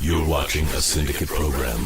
You're watching a Syndicate program.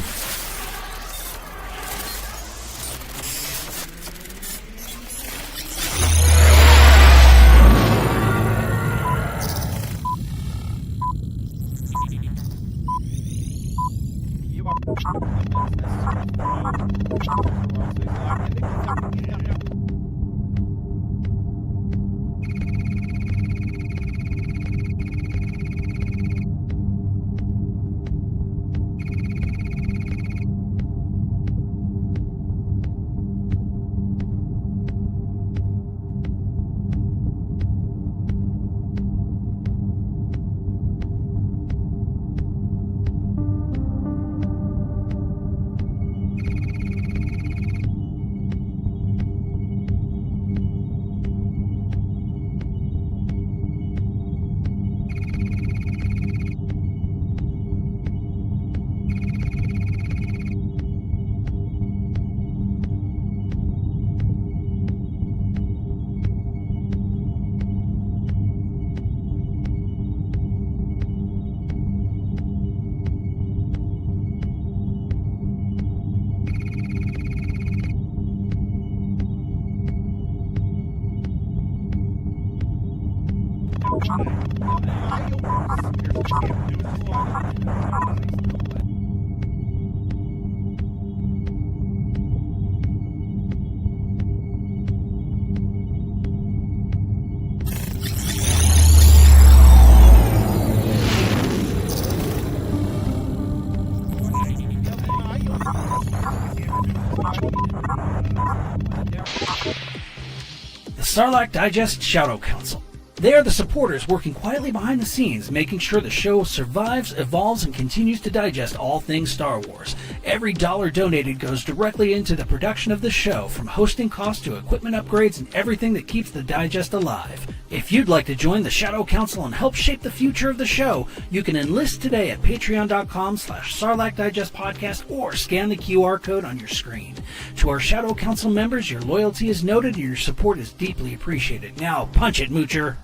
Sarlacc Digest Shadow Council. They are the supporters working quietly behind the scenes, making sure the show survives, evolves, and continues to digest all things Star Wars. Every dollar donated goes directly into the production of the show, from hosting costs to equipment upgrades and everything that keeps the Digest alive. If you'd like to join the Shadow Council and help shape the future of the show, you can enlist today at patreon.com/Sarlacc Digest Podcast or scan the QR code on your screen. To our Shadow Council members, your loyalty is noted and your support is deeply appreciated. Now, punch it, Moocher.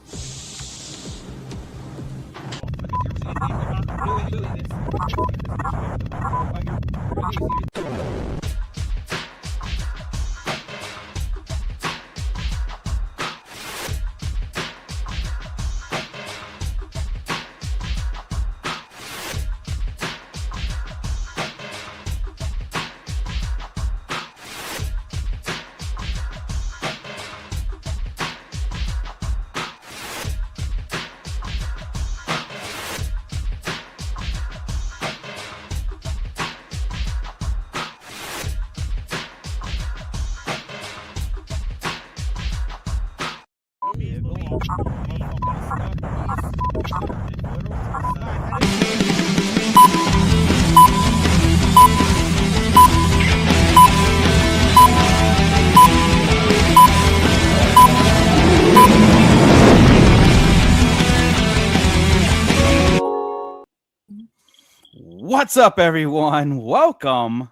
What's up, everyone? Welcome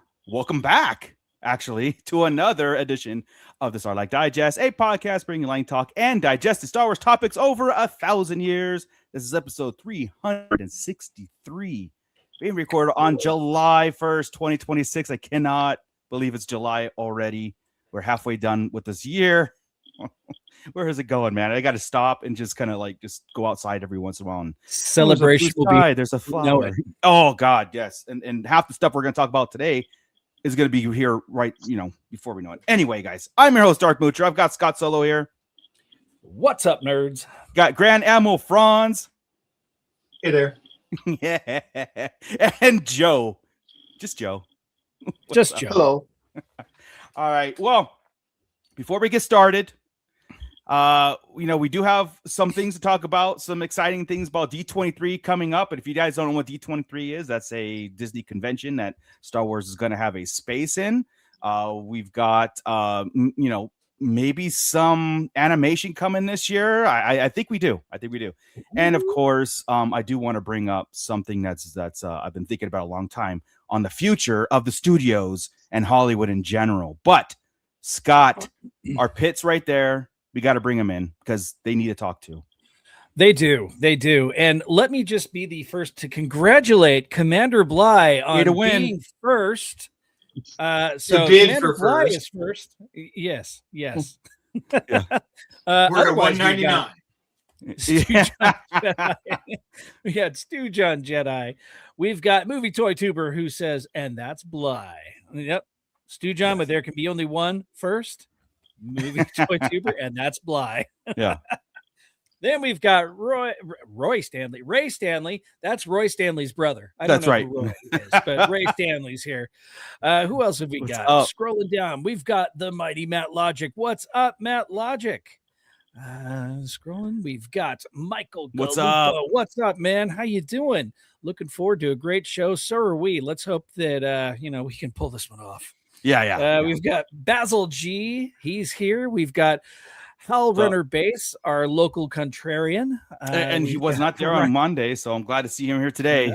back, actually, to another edition of the Sarlacc Digest, a podcast bringing line talk and digested Star Wars topics over 1,000 years. This is episode 363, being recorded on July 1st, 2026. I cannot believe it's July already. We're halfway done with this year. Where is it going, man? I got to stop and just kind of just go outside every once in a while. And celebration will be. There's a flower. Oh God, yes. And half the stuff we're going to talk about today is going to be here right, before we know it. Anyway, guys, I'm your host, Dark Moocher. I've got Scott Solo here. What's up, nerds? Got Grand Admiral Franz. Hey there. Yeah. And Joe. Just Joe. Just Joe. Hello. All right. Well, before we get started, we do have some things to talk about, some exciting things about D23 coming up. And if you guys don't know what D23 is, that's a Disney convention that Star Wars is going to have a space in. We've got, maybe some animation coming this year. I think we do. And of course, I do want to bring up something that's I've been thinking about a long time on the future of the studios and Hollywood in general. But Scott, our pit's right there. We got to bring them in because they need to talk to. They do. And let me just be the first to congratulate Commander Bly on being first. So Commander Bly is first. Yes. We're at 199. We got Stu John Jedi. We've got Movie Toy Tuber who says, and that's Bly. Yep. Stu John, but there can be only one first. Movie Toy Tuber, and that's Bly. Yeah. Then we've got Ray Stanley. That's Roy Stanley's brother. I don't That's know right. who Roy is, but Ray Stanley's here. Who else have we got? Scrolling down, we've got the mighty Matt Logic. What's up, Matt Logic? Scrolling, we've got Michael. What's Galupo. up? What's up, man? How you doing? Looking forward to a great show. So are we. Let's hope that we can pull this one off. Yeah. We've got Basil G. He's here. We've got Hal Runner Base, our local contrarian. And he was not there on Monday, so I'm glad to see him here today.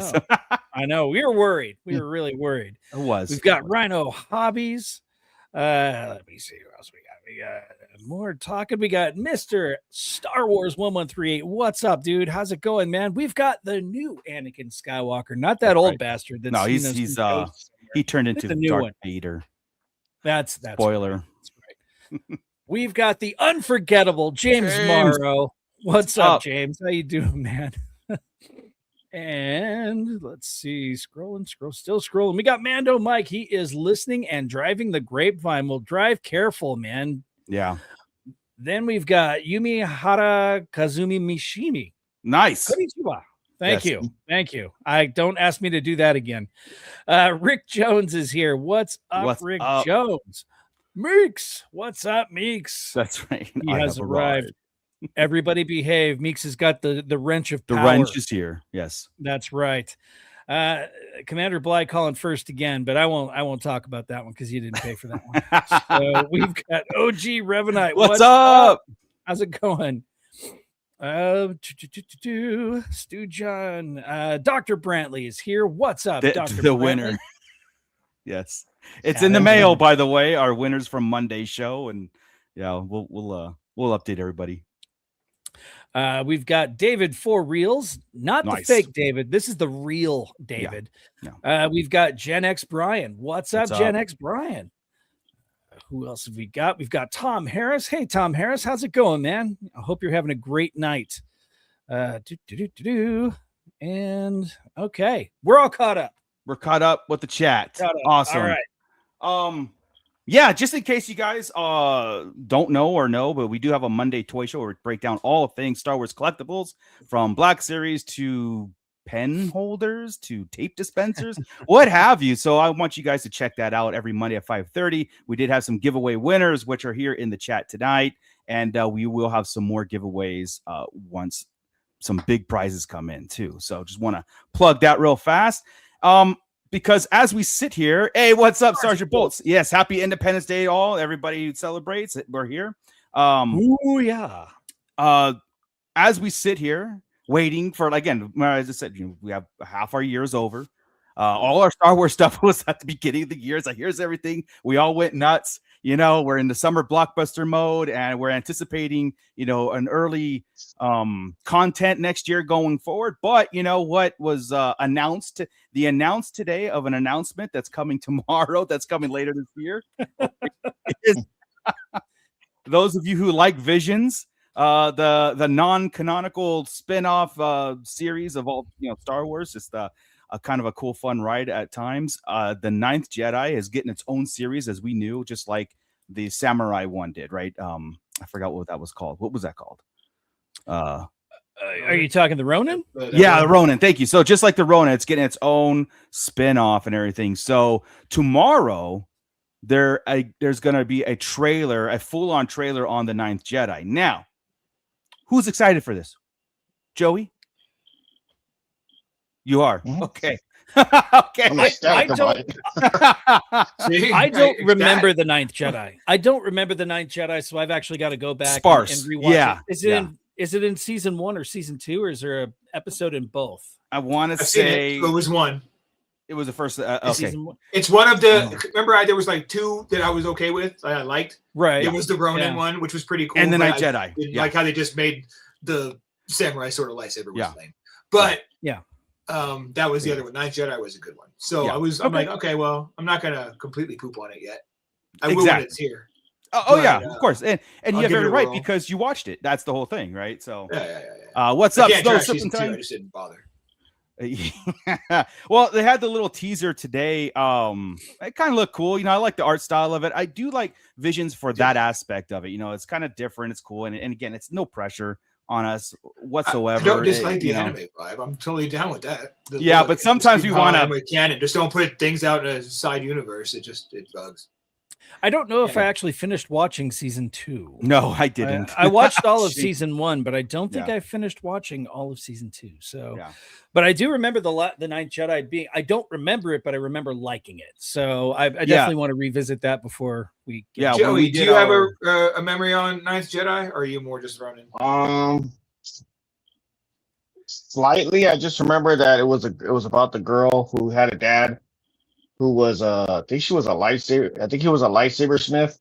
I know. We were worried. We were really worried. It was. We've got Rhino Hobbies. Let me see who else we got. We got more talking. We got Mr. Star Wars 1138. What's up, dude? How's it going, man? We've got the new Anakin Skywalker, not that old bastard. That's, no, he's he turned into the new Darth one. Vader. That's spoiler. That's right. We've got the unforgettable James Morrow. What's up, James? How you doing, man? And let's see, still scrolling. We got Mando Mike. He is listening and driving the Grapevine. We'll drive careful, man. Yeah. Then we've got Yumi Hara Kazumi Mishimi. Nice. Konnichiwa. Thank you. I don't ask me to do that again. Rick Jones is here. What's up, Rick Jones? Meeks. What's up, Meeks? That's right. He has arrived. Everybody behave. Meeks has got the wrench of power. The wrench is here. Yes. That's right. Commander Bly calling first again, but I won't talk about that one because you didn't pay for that one. So we've got OG Revenite. What's up? How's it going? Stu John. Dr. Brantley is here. What's up, Dr. The Brantley? winner. Yes. It's in the mail, by the way. Our winners from Monday's show, and we'll update everybody. We've got David for reals, not the fake David. This is the real David. Yeah. We've got Gen X Brian. What's up, Gen X Brian? Who else have we got? We've got Tom Harris. Hey, Tom Harris, how's it going, man? I hope you're having a great night. And okay, we're all caught up. We're caught up with the chat. Awesome. All right. Yeah, just in case you guys don't know or know, but we do have a Monday toy show where we break down all things Star Wars collectibles, from Black Series to pen holders to tape dispensers, what have you. So I want you guys to check that out every Monday at 5:30. We did have some giveaway winners, which are here in the chat tonight, and we will have some more giveaways once some big prizes come in too. So just want to plug that real fast. Because as we sit here, hey, what's up, Sergeant Bolts? Yes, happy Independence Day, all everybody who celebrates it. We're here. Oh yeah. As we sit here waiting for, again, as I said, we have half our years over. All our Star Wars stuff was at the beginning of the year. It's like, here's everything. We all went nuts. We're in the summer blockbuster mode, and we're anticipating, an early content next year going forward. But what was announced? The announced today of an announcement that's coming tomorrow, that's coming later this year. Those of you who like Visions, the non-canonical spin-off series of all Star Wars, just a kind of a cool fun ride at times. The Ninth Jedi is getting its own series, as we knew, just like the Samurai one did, right? I forgot what that was called. What was that called? Are you talking the Ronin? Yeah, the Ronin. Thank you. So just like the Ronin, it's getting its own spin-off and everything. So tomorrow there's going to be a trailer, a full-on trailer on the Ninth Jedi. Now, who's excited for this? Joey? You are. Okay. Okay. I don't remember the Ninth Jedi. I don't remember the Ninth Jedi, so I've actually got to go back and rewatch it. Is it in season 1 or season 2, or is there an episode in both? I want to say it was one. It was the first. Okay, it's one of the. Remember, there was like 2 that I was okay with. I liked. Right. It was the Ronin one, which was pretty cool. And the Night Jedi. Like how they just made the samurai sword or lightsaber was lame. But yeah. That was the other one. Ninth Jedi was a good one. So I'm like, okay, well, I'm not gonna completely poop on it yet. I will when it's here. Of course. And you have every right because you watched it. That's the whole thing, right? So what's up? I just didn't bother. Well, they had the little teaser today. It kind of looked cool. I like the art style of it. I do like Visions for that aspect of it. It's kind of different. It's cool. And again, it's no pressure on us whatsoever. I don't dislike the anime vibe. I'm totally down with that. But sometimes we want to canon. Just don't put things out in a side universe. It bugs. I don't know if I actually finished watching season 2. No, I didn't. I watched all of season 1, but I don't think I finished watching all of season 2. So, but I do remember the Ninth Jedi being. I don't remember it, but I remember liking it. So I definitely want to revisit that before we. Joey, do you have a memory on Ninth Jedi, or are you more just running? Slightly. I just remember that it was about the girl who had a dad who was I think she was a lightsaber. I think he was a lightsaber smith,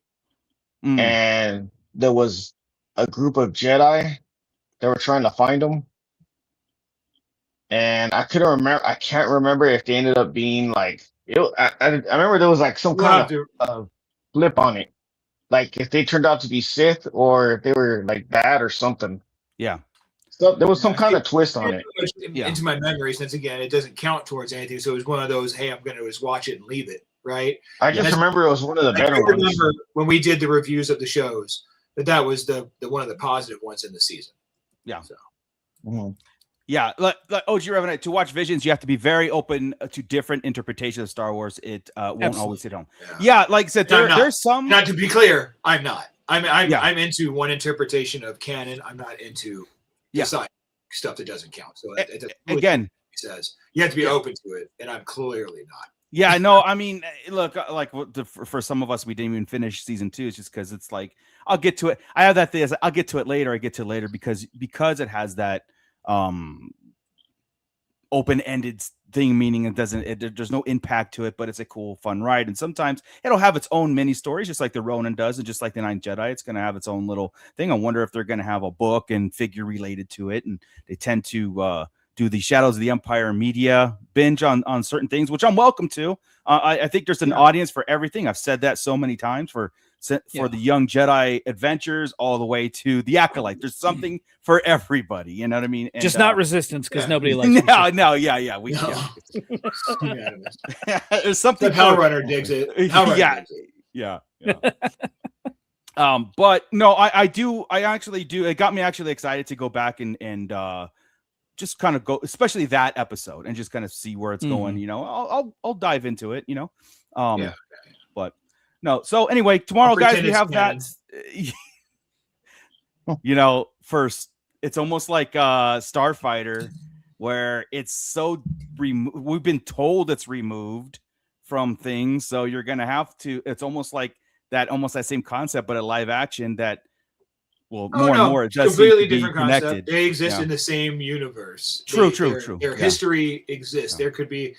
and there was a group of Jedi that were trying to find him, and I can't remember if they ended up being like. I remember there was like some kind of flip on it, like if they turned out to be Sith or if they were like bad or something. Yeah. So there was some kind of twist on it. Into my memory, since again it doesn't count towards anything, so it was one of those, hey, I'm going to just watch it and leave it, right? I just remember it was one of the better ones. I remember when we did the reviews of the shows that was the one of the positive ones in the season. Yeah. So. Yeah, like OG Revenant, to watch Visions, you have to be very open to different interpretations of Star Wars. It won't always hit home. Yeah, like I said, there's some. Not to be clear, I'm not. I'm into one interpretation of canon. I'm not into stuff that doesn't count. So again, he says you have to be open to it, and I'm clearly not. Yeah, no, I mean, look, like for some of us, we didn't even finish season 2. It's just because it's like I'll get to it. I have that thing. I'll get to it later. because it has that open-ended thing, meaning there's no impact to it, but it's a cool, fun ride. And sometimes it'll have its own mini stories, just like the Ronin does, and just like the Ninth Jedi, it's going to have its own little thing. I wonder if they're going to have a book and figure related to it. And they tend to do the Shadows of the Empire media binge on certain things, which I'm welcome to. I think there's an audience for everything. I've said that so many times for the young Jedi adventures all the way to the Acolyte. There's something for everybody. You know what I mean? And, just not Resistance, because nobody likes We there's something. The Power Runner digs it. Yeah. But no, I actually do. It got me actually excited to go back and just kind of go, especially that episode, and just kind of see where it's going. I'll dive into it. But no. So anyway, tomorrow, guys, we have that. First, it's almost like Starfighter, where it's so we've been told it's removed from things, so you're gonna have to. It's almost like that same concept, but a live action that. Well, more and more, it does completely different concept. They exist in the same universe. True. Their history exists. There could be,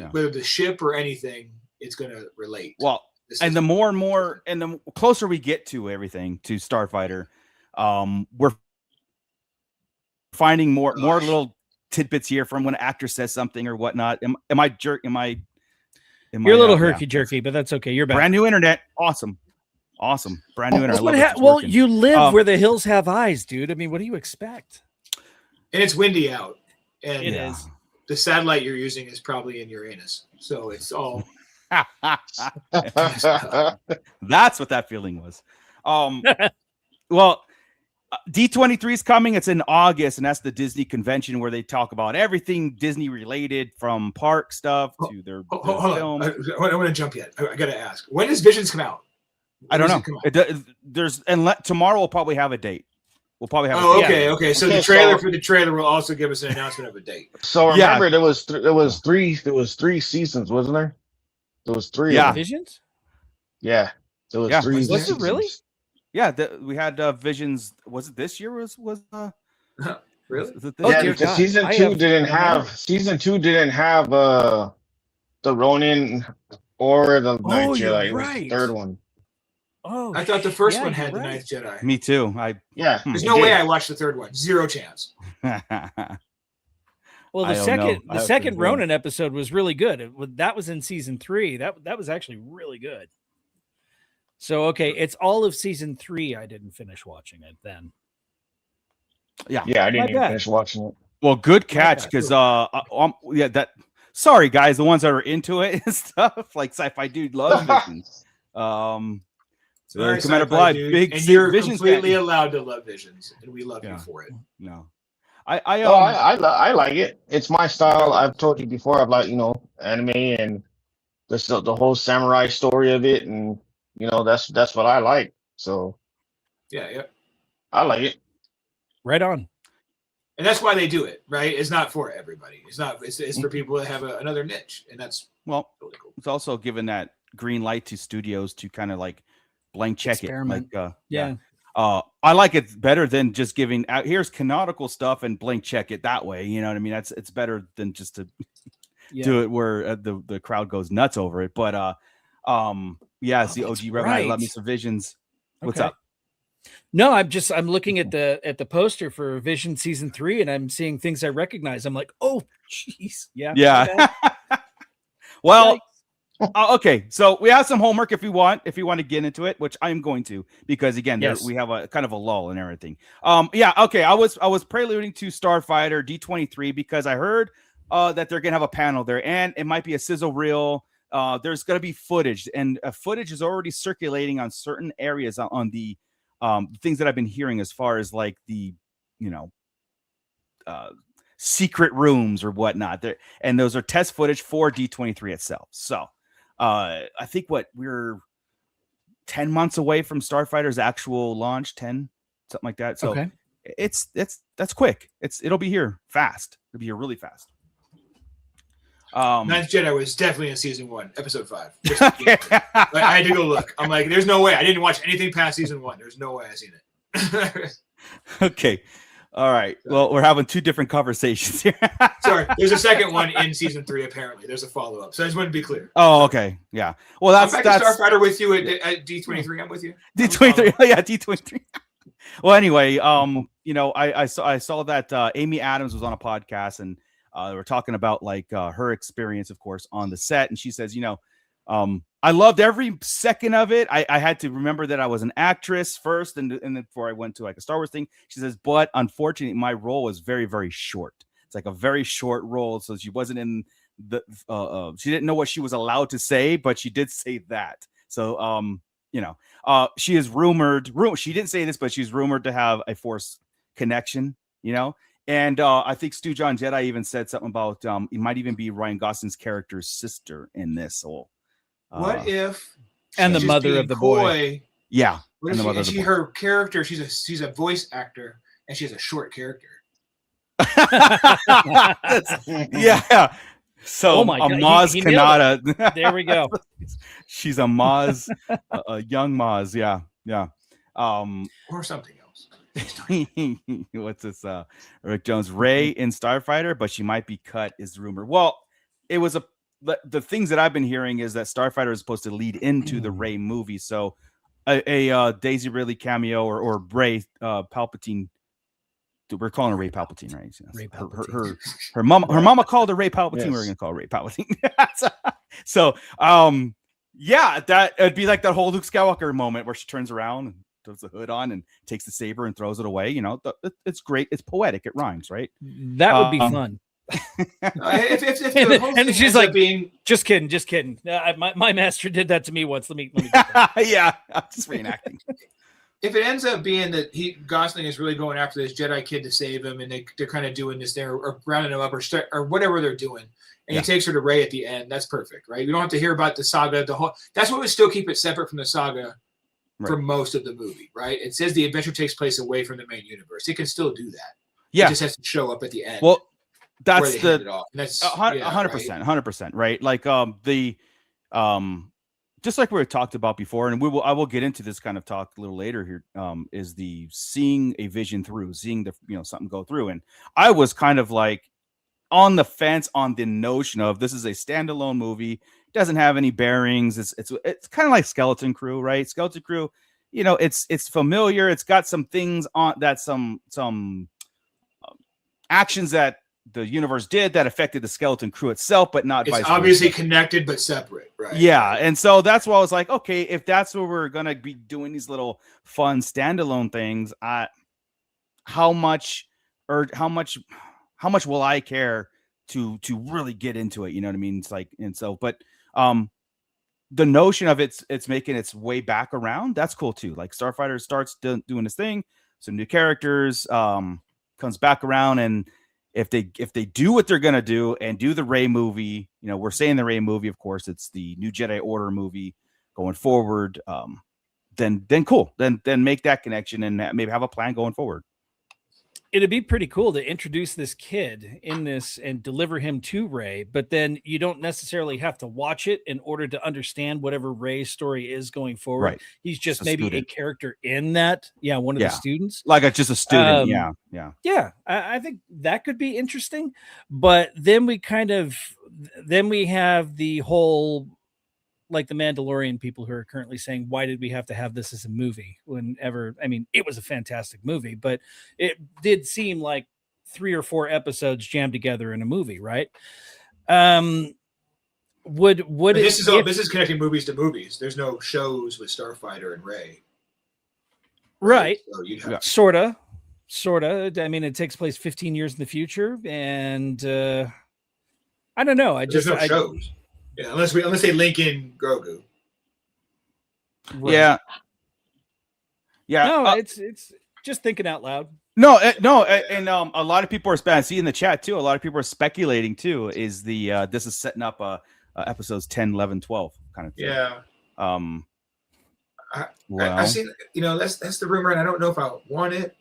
whether the ship or anything, it's going to relate. Well, and the more and more, and the closer we get to everything, to Starfighter, we're finding more little tidbits here from when an actor says something or whatnot. Am I jerk? You're a little herky-jerky, but that's okay. You're back. Brand new internet. Awesome. Brand new internet. Well, you live where the hills have eyes, dude. I mean, what do you expect? And it's windy out. And it is. The satellite you're using is probably in Uranus. So it's all. That's what that feeling was. Well, D23 is coming. It's in August, and that's the Disney convention where they talk about everything Disney related, from park stuff to their film. I want to jump yet. I got to ask. When does Visions come out? I don't know. Tomorrow we'll probably have a date. We'll probably have. Okay. So the trailer for the trailer will also give us an announcement of a date. So remember, there was three seasons, wasn't there? There was 3. Yeah. Visions. Yeah. There was 3. Was it really? Yeah. We had Visions. Was it this year? Was really? Because season 2 didn't have the Ronin or the Night Jedi. It was the third one. Oh, I thought the first one had the Ninth Jedi. Me too. There's no way I watched the third one. Zero chance. Well, the second Ronin episode was really good. That was in season 3. That was actually really good. So okay, it's all of season 3. I didn't finish watching it then. Yeah, I didn't even finish watching it. Well, good catch, because sorry guys, the ones that are into it and stuff, like Sci-Fi Dude loves Visions. Commander Blythe, big and you're Visions completely allowed to love Visions, and we love you for it. No, I like it. It's my style. I've told you before. I've like anime and the whole samurai story of it, and that's what I like. So yeah, I like it. Right on. And that's why they do it, right? It's not for everybody. It's for people that have another niche, and that's really cool. It's also given that green light to studios to kind of like blank check Experiment. it. I like it better than just giving out here's canonical stuff and blank check it that way. You know what I mean? It's better than just to do it where the crowd goes nuts over it. But it's the OG Reverend. I love me some Visions. What's up? No, I'm looking at the poster for Vision season 3, and I'm seeing things I recognize. I'm like, oh, jeez, yeah. Well, okay. So we have some homework if you want to get into it, which I'm going to, because again, we have a kind of a lull and everything. Okay. I was preluding to Starfighter D23 because I heard that they're gonna have a panel there, and it might be a sizzle reel. There's gonna be footage, and footage is already circulating on certain areas on the things that I've been hearing as far as like the, secret rooms or whatnot there. And those are test footage for D23 itself. So I think we're 10 months away from Starfighter's actual launch, 10, something like that. So that's quick. It'll be here fast. It'll be here really fast. Ninth Jedi was definitely in season 1, episode 5. I had to go look. I'm like, there's no way. I didn't watch anything past season 1. There's no way I've seen it. Okay. All right. Well, we're having 2 different conversations here. Sorry. There's a second one in season 3, apparently. There's a follow-up. So I just wanted to be clear. Oh, okay. Yeah. Well, that's Starfighter with you at D23. I'm with you. D23. Yeah, D23. Well, anyway, I saw that Amy Adams was on a podcast, and they were talking about like her experience, of course, on the set. And she says, I loved every second of it. I had to remember that I was an actress first, and then before I went to like a Star Wars thing. She says, but unfortunately, my role was very, very short. It's like a very short role. So she wasn't in the, she didn't know what she was allowed to say, but she did say that. So, she is rumored, she didn't say this, but she's rumored to have a Force connection, And I think Stu John Jedi even said something about it might even be Ryan Gosling's character's sister in this. What if and the mother of the boy? Yeah. What if her character, she's a voice actor and she has a short character. Yeah. So Maz Kanata. There we go. She's a Maz, a young Maz. Yeah. Or something else. What's this? Rick Jones, Rey in Starfighter, but she might be cut is rumor. Well, it was the things that I've been hearing is that Starfighter is supposed to lead into the Rey movie. So a Daisy Ridley cameo or Rey Palpatine. We're calling her Rey Palpatine, right? Rey Palpatine. Her mama called her Rey Palpatine. Yes. We're gonna call her Rey Palpatine. So that it'd be like that whole Luke Skywalker moment where she turns around and throws the hood on and takes the saber and throws it away. It's great. It's poetic. It rhymes, right? That would be fun. If she's like, just kidding. My master did that to me once. Let me yeah, I'm just reenacting. If it ends up being that Gosling is really going after this Jedi kid to save him, and they're kind of doing this there, or rounding him up, or whatever they're doing, and he takes her to Rey at the end, that's perfect, right? We don't have to hear about the saga. That's what would still keep it separate from the saga for most of the movie, right? It says the adventure takes place away from the main universe. It can still do that. Yeah, it just has to show up at the end. Well, that's that's 100%, right? Like just like we talked about before, and I will get into this kind of talk a little later here, is the seeing a vision through, seeing the something go through. And I was kind of like, on the fence on the notion of this is a standalone movie. Doesn't have any bearings. It's kind of like Skeleton Crew, right? Skeleton Crew, it's familiar. It's got some things on that some actions that the universe did that affected the Skeleton Crew itself, but not. It's obviously connected but separate, right? Yeah, and so that's why I was like, okay, if that's what we're gonna be doing, these little fun standalone things, how much will I care to really get into it? You know what I mean? It's like, and so, but the notion of it's making its way back around, that's cool too. Like Starfighter starts doing this thing, some new characters, comes back around, and if they do what they're gonna do and do the Rey movie, we're saying the Rey movie, of course, it's the new Jedi Order movie going forward. Then cool. Then make that connection and maybe have a plan going forward. It'd be pretty cool to introduce this kid in this and deliver him to Rey, but then you don't necessarily have to watch it in order to understand whatever Rey's story is going forward. Right. He's just maybe a character in that. Yeah. One of the students. Like just a student. Yeah. I think that could be interesting, but then we have the whole, like the Mandalorian people who are currently saying, why did we have to have this as a movie? It was a fantastic movie, but it did seem like 3 or 4 episodes jammed together in a movie, right? This is connecting movies to movies. There's no shows with Starfighter and Rey. Right. So you'd have sorta. It takes place 15 years in the future, and I don't know. There's no shows. Yeah, unless they link in Grogu. Right. Yeah. No, it's just thinking out loud. No, and a lot of people are I see in the chat too. A lot of people are speculating too. Is this is setting up episodes 10, 11, 12 kind of thing. Yeah. I've seen, that's the rumor, and I don't know if I want it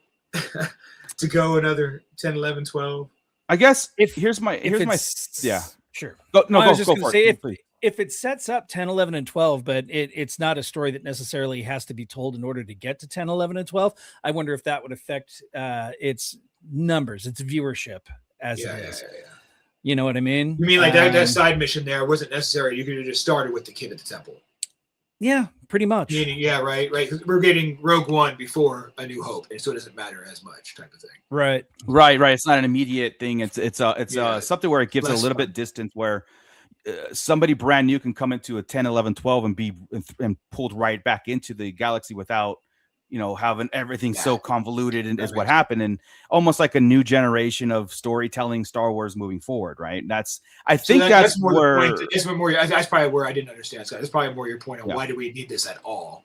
to go another 10, 11, 12. I guess here's my Sure. Go for it. If it sets up 10, 11, and 12, but it's not a story that necessarily has to be told in order to get to 10, 11, and 12, I wonder if that would affect its numbers, its viewership as it is. Yeah. You know what I mean? You mean like that side mission there wasn't necessary. You could have just started with the kid at the temple. Yeah, pretty much. Yeah, right. Because we're getting Rogue One before A New Hope, and so it doesn't matter as much, type of thing. Right. It's not an immediate thing. It's something where it gives a little bit distance, where somebody brand new can come into a 10, 11, 12 and be pulled right back into the galaxy without having everything so convoluted, and is what happened, and almost like a new generation of storytelling Star Wars moving forward, right? That's probably where I didn't understand. So that's probably more your point on why do we need this at all,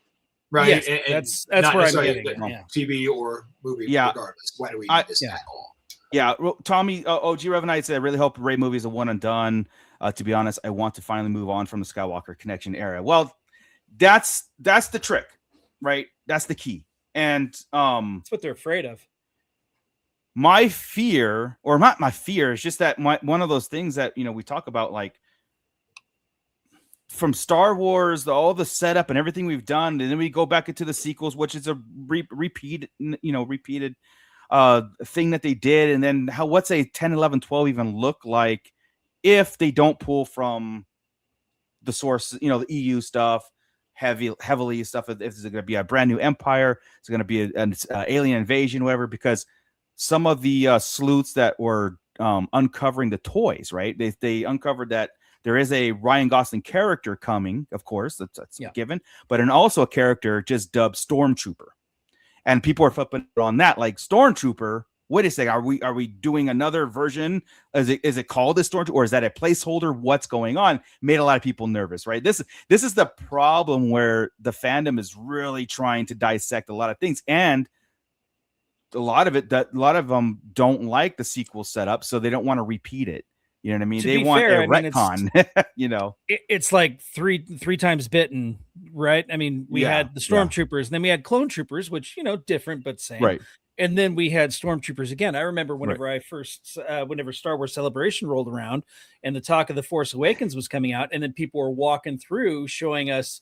right? Yes, that's where I'm getting it. TV or movie, regardless. Why do we need this at all? Yeah, well, Tommy, OG Revenite said, I really hope Rey movie is a one and done. To be honest, I want to finally move on from the Skywalker connection era. Well, that's the trick. Right, that's the key, and that's what they're afraid of. My fear, or not my fear, is just that one of those things that we talk about, like from Star Wars, all the setup and everything we've done, and then we go back into the sequels, which is a repeated thing that they did, and then what's a 10, 11, 12 even look like if they don't pull from the source, the EU stuff. Heavily stuff. If there's going to be a brand new empire, it's going to be an alien invasion, whatever. Because some of the sleuths that were uncovering the toys, right? They uncovered that there is a Ryan Gosling character coming. Of course, that's a given. But also a character just dubbed Stormtrooper, and people are flipping on that, like Stormtrooper. Wait a second, are we doing another version? Is it called a Stormtrooper, or is that a placeholder? What's going on? Made a lot of people nervous, right? This is the problem where the fandom is really trying to dissect a lot of things, and a lot of them don't like the sequel setup, so they don't want to repeat it. You know what I mean? They want a retcon. It's like three times bitten, right? I mean, we had the Stormtroopers, and then we had Clone Troopers, which different but same, right? And then we had Stormtroopers again. I remember whenever whenever Star Wars Celebration rolled around and the talk of The Force Awakens was coming out, and then people were walking through showing us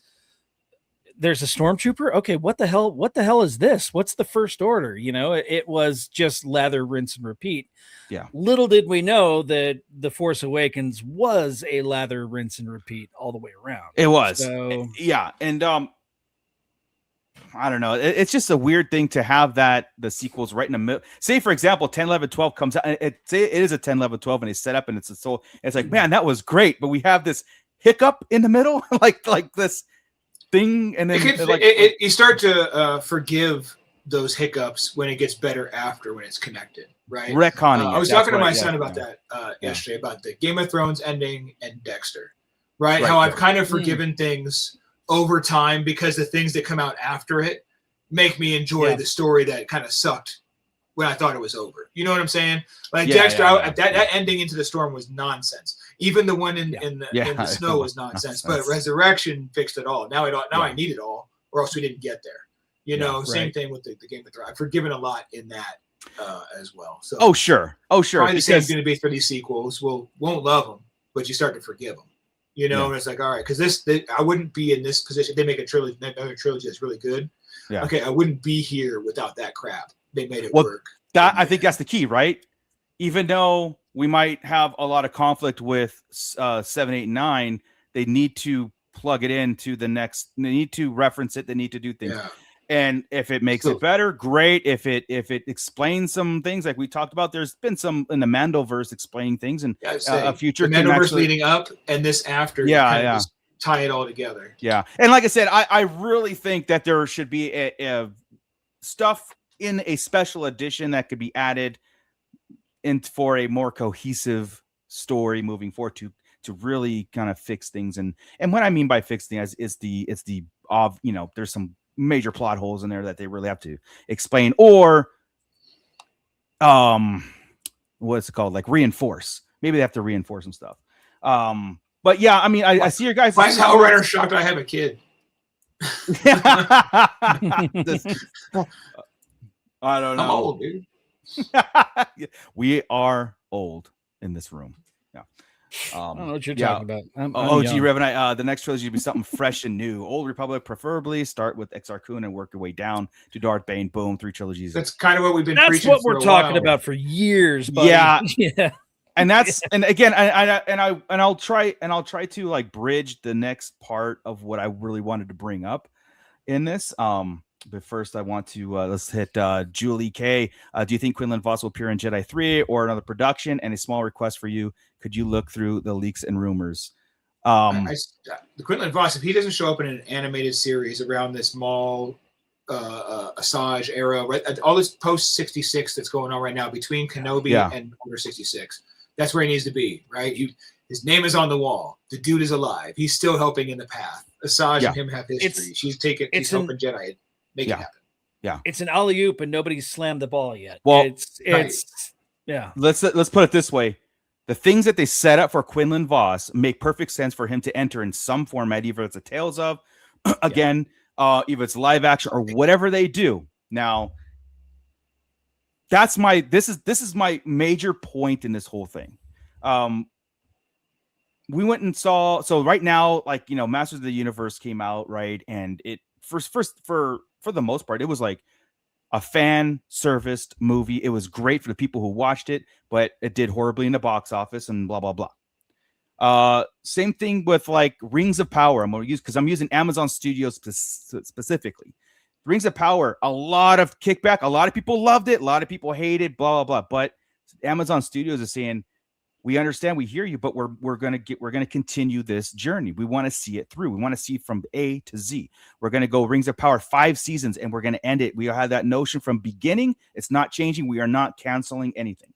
there's a stormtrooper. Okay, what the hell is this? What's the First Order? You know, it was just lather, rinse, and repeat. Yeah. Little did we know that The Force Awakens was a lather, rinse, and repeat all the way around. It was. So, yeah. And I don't know. It's just a weird thing to have that the sequels right in the middle. Say, for example, 10, 11, 12 comes out. It is a 10, 11, 12, and it's set up, and it's like, man, that was great. But we have this hiccup in the middle, like this thing, and then you start to forgive those hiccups when it gets better after, when it's connected, right? Retconning. I was talking to my son about that yesterday, about the Game of Thrones ending and Dexter, right? How I've kind of forgiven things over time because the things that come out after it make me enjoy the story that kind of sucked when I thought it was over. You know what I'm saying? Like Dexter, that ending Into the Storm was nonsense. Even the one in the snow was nonsense. But Resurrection fixed it all. Now I need it all, or else we didn't get there. You know, same thing with the Game of Thrones. I've forgiven a lot in that as well. So sure. Probably the same going to be for these sequels. Won't love them, but you start to forgive them. You know, and it's like, all right, because I wouldn't be in this position. They make another trilogy that's really good. Yeah. Okay, I wouldn't be here without that crap. They made it work. I think that's the key, right? Even though we might have a lot of conflict with 7, 8, 9, they need to plug it into the next. They need to reference it. They need to do things. Yeah. And if it makes it better, great. If it explains some things like we talked about, there's been some in the Mandoverse explaining things, and a future the Mandoverse leading up and this after. Just tie it all together. Yeah, and like I said, I really think that there should be a stuff in a special edition that could be added in for a more cohesive story moving forward to really kind of fix things. And what I mean by fix things is there's some major plot holes in there that they really have to explain, or what's it called, like reinforce. Maybe they have to reinforce some stuff. But yeah, I mean, I see your guys. Why is Hellrider shocked I have a kid? I don't know. I'm old, dude. We are old in this room. Yeah. I don't know what you're talking about. OG Revenant. The next trilogy would be something fresh and new. Old Republic, preferably start with Exar Kun and work your way down to Darth Bane. Boom, 3 trilogies. That's kind of what we've been. That's what we're talking about for years. Buddy. Yeah. And that's, and again, I'll try to like bridge the next part of what I really wanted to bring up in this. But first, I want to let's hit Julie K. Do you think Quinlan Vos will appear in Jedi 3 or another production? And a small request for you: could you look through the leaks and rumors? The Quinlan Vos, if he doesn't show up in an animated series around this Maul Asajj era, right? All this post 66 that's going on right now between Kenobi and Order 66, that's where he needs to be, right? His name is on the wall. The dude is alive. He's still helping in the path. Asajj and him have history. He's helping Jedi. Make it happen. Yeah, it's an alley-oop and nobody's slammed the ball yet. Well, let's put it this way: the things that they set up for Quinlan Vos make perfect sense for him to enter in some format, either it's a Tales of, again, either it's live action or whatever they do. Now, that's this is my major point in this whole thing. We went and saw, so right now, like, Masters of the Universe came out, right, and it for the most part, it was like a fan serviced movie. It was great for the people who watched it, but it did horribly in the box office and blah, blah, blah. Same thing with like Rings of Power. I'm going to use, because I'm using Amazon Studios specifically. Rings of Power, a lot of kickback. A lot of people loved it. A lot of people hated, blah, blah, blah. But Amazon Studios is saying, we understand, we hear you, but we're gonna continue this journey. We want to see it through. We want to see from A to Z. We're gonna go Rings of Power 5 seasons, and we're gonna end it. We had that notion from beginning. It's not changing. We are not canceling anything.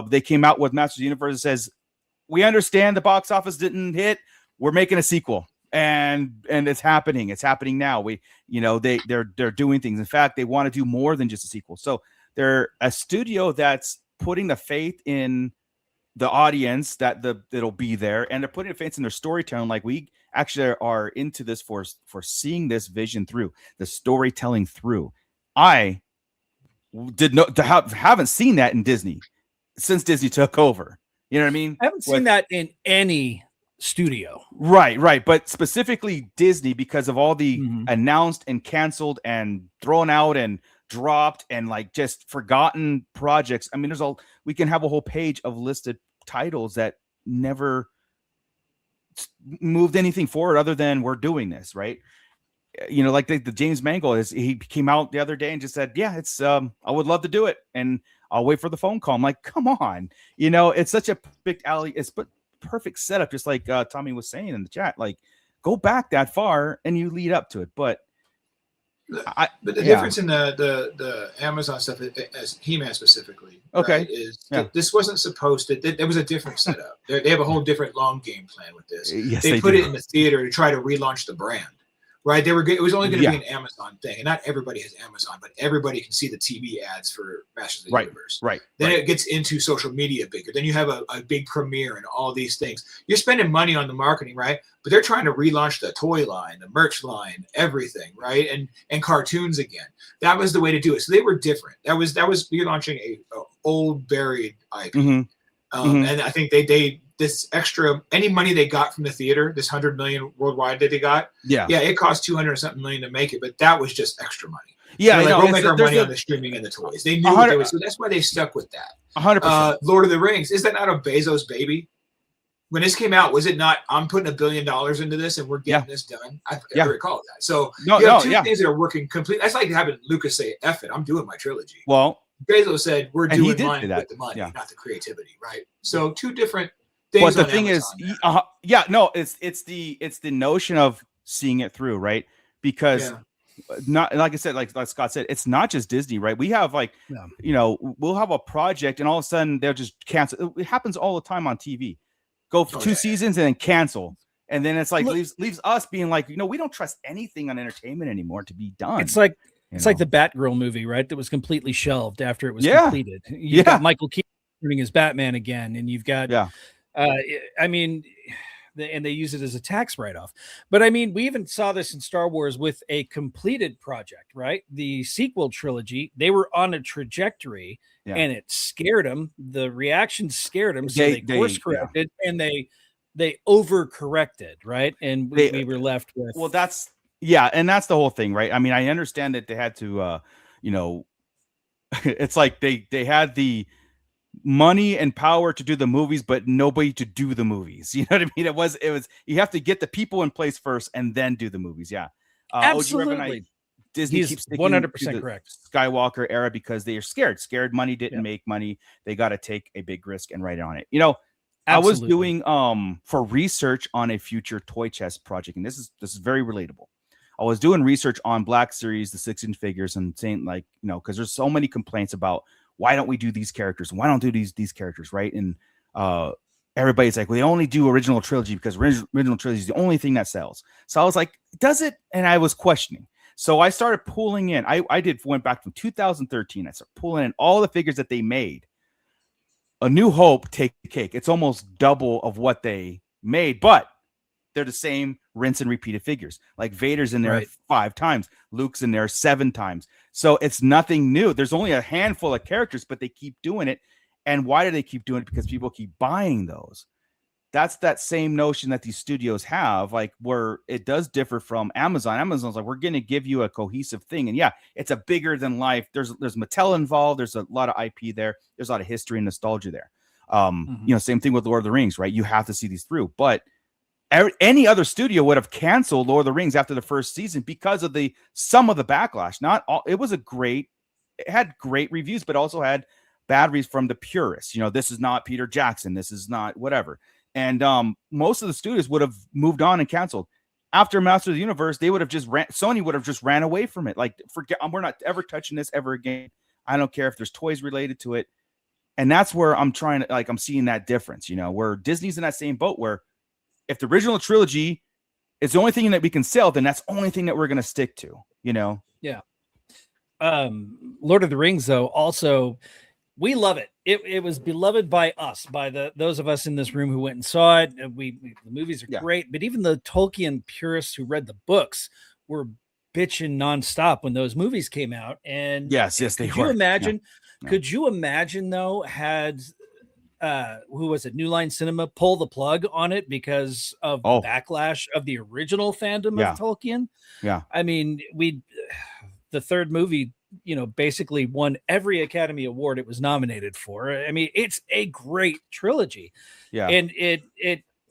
They came out with Masters of the Universe that says, we understand the box office didn't hit. We're making a sequel, and it's happening. It's happening now. They're doing things. In fact, they want to do more than just a sequel. So they're a studio that's putting the faith in the audience that'll be there, and they're putting faith in their storytelling. Like, we actually are into this for seeing this vision through, the storytelling through. I haven't seen that in Disney since Disney took over. You know what I mean? I haven't seen that in any studio. Right. But specifically Disney, because of all the announced and canceled and thrown out and dropped and like just forgotten projects. I mean, we can have a whole page of listed titles that never moved anything forward other than we're doing this, right? You know, like the James Mangold he came out the other day and just said, yeah, it's I would love to do it, and I'll wait for the phone call. I'm like, come on, you know, it's such a perfect setup, just like Tommy was saying in the chat. Like, go back that far and you lead up to it. But the difference in the Amazon stuff, as He-Man specifically, okay, right, is that this wasn't supposed to. There was a different setup. They have a whole different long game plan with this. Yes, they put it in the theater to try to relaunch the brand. Right, it was only going to be an Amazon thing, and not everybody has Amazon, but everybody can see the TV ads for Masters of the Universe. Right. Then it gets into social media bigger. Then you have a big premiere and all these things. You're spending money on the marketing, right? But they're trying to relaunch the toy line, the merch line, everything, right? And cartoons again. That was the way to do it. So they were different. That was relaunching a old buried IP, and I think they this extra, any money they got from the theater, this $100 million worldwide that they got, it cost $200 something million to make it, but that was just extra money. Yeah, we'll make our money on the streaming and the toys. They knew what they would, so that's why they stuck with that. 100%. Lord of the Rings, is that not a Bezos baby? When this came out, was it not? I'm putting $1 billion into this, and we're getting this done. I recall that. So you have two things that are working completely. That's like having Lucas say, "F it, I'm doing my trilogy." Well, Bezos said, "We're doing mine with the money, not the creativity." Right. So two different. But the thing is, it's the notion of seeing it through, right? Because not like I said, like Scott said, it's not just Disney, right? We have we'll have a project and all of a sudden they'll just cancel. It happens all the time on TV. Go for 2 seasons and then cancel. And then it's like leaves us being like, we don't trust anything on entertainment anymore to be done. It's like like the Batgirl movie, right? That was completely shelved after it was completed. You've got Michael Keaton doing his Batman again, and you've got I mean, and they use it as a tax write-off. But I mean, we even saw this in Star Wars with a completed project, right? The sequel trilogy, they were on a trajectory and it scared them. The reaction scared them. So they course corrected and they overcorrected, right? And we were left with. Well, that's the whole thing, right? I mean, I understand that they had to, it's like they had the money and power to do the movies, but nobody to do the movies. You know what I mean? It was you have to get the people in place first and then do the movies. Absolutely. Disney keeps 100% correct. Skywalker era because they are scared money didn't make money. They got to take a big risk and write on it. I was doing for research on a future toy chest project, and this is very relatable. I was doing research on Black Series, the 6-inch figures, and saying because there's so many complaints about why don't we do these characters? Why don't do these characters, right? And everybody's like, well, they only do original trilogy because original trilogy is the only thing that sells. So I was like, does it? And I was questioning. So I started pulling in. I went back from 2013. I started pulling in all the figures that they made. A New Hope, take the cake. It's almost double of what they made, but they're the same rinse and repeated figures. Like Vader's in there 5 times, Luke's in there 7 times. So it's nothing new. There's only a handful of characters, but they keep doing it. And why do they keep doing it? Because people keep buying those. That's that same notion that these studios have, like where it does differ from Amazon. Amazon's like, we're going to give you a cohesive thing. And it's a bigger than life. There's Mattel involved. There's a lot of IP there. There's a lot of history and nostalgia there. Same thing with Lord of the Rings, right? You have to see these through. But any other studio would have canceled Lord of the Rings after the first season because of some of the backlash. Not all. It had great reviews, but also had bad reviews from the purists. This is not Peter Jackson. This is not whatever. And most of the studios would have moved on and canceled. After Master of the Universe, they would have Sony would have just ran away from it. Like, forget, we're not ever touching this ever again. I don't care if there's toys related to it. And that's where I'm trying to, I'm seeing that difference, where Disney's in that same boat where if the original trilogy is the only thing that we can sell, then that's the only thing that we're going to stick to, Yeah. Lord of the Rings, though, also, we love it. It was beloved by us, by those of us in this room who went and saw it. The movies are great, but even the Tolkien purists who read the books were bitching nonstop when those movies came out. And yes, they were. Could you imagine, could you imagine though, had who was it, New Line Cinema, pull the plug on it because of the backlash of the original fandom of Tolkien. Yeah. I mean, the third movie, basically won every Academy Award it was nominated for. I mean, it's a great trilogy. Yeah. And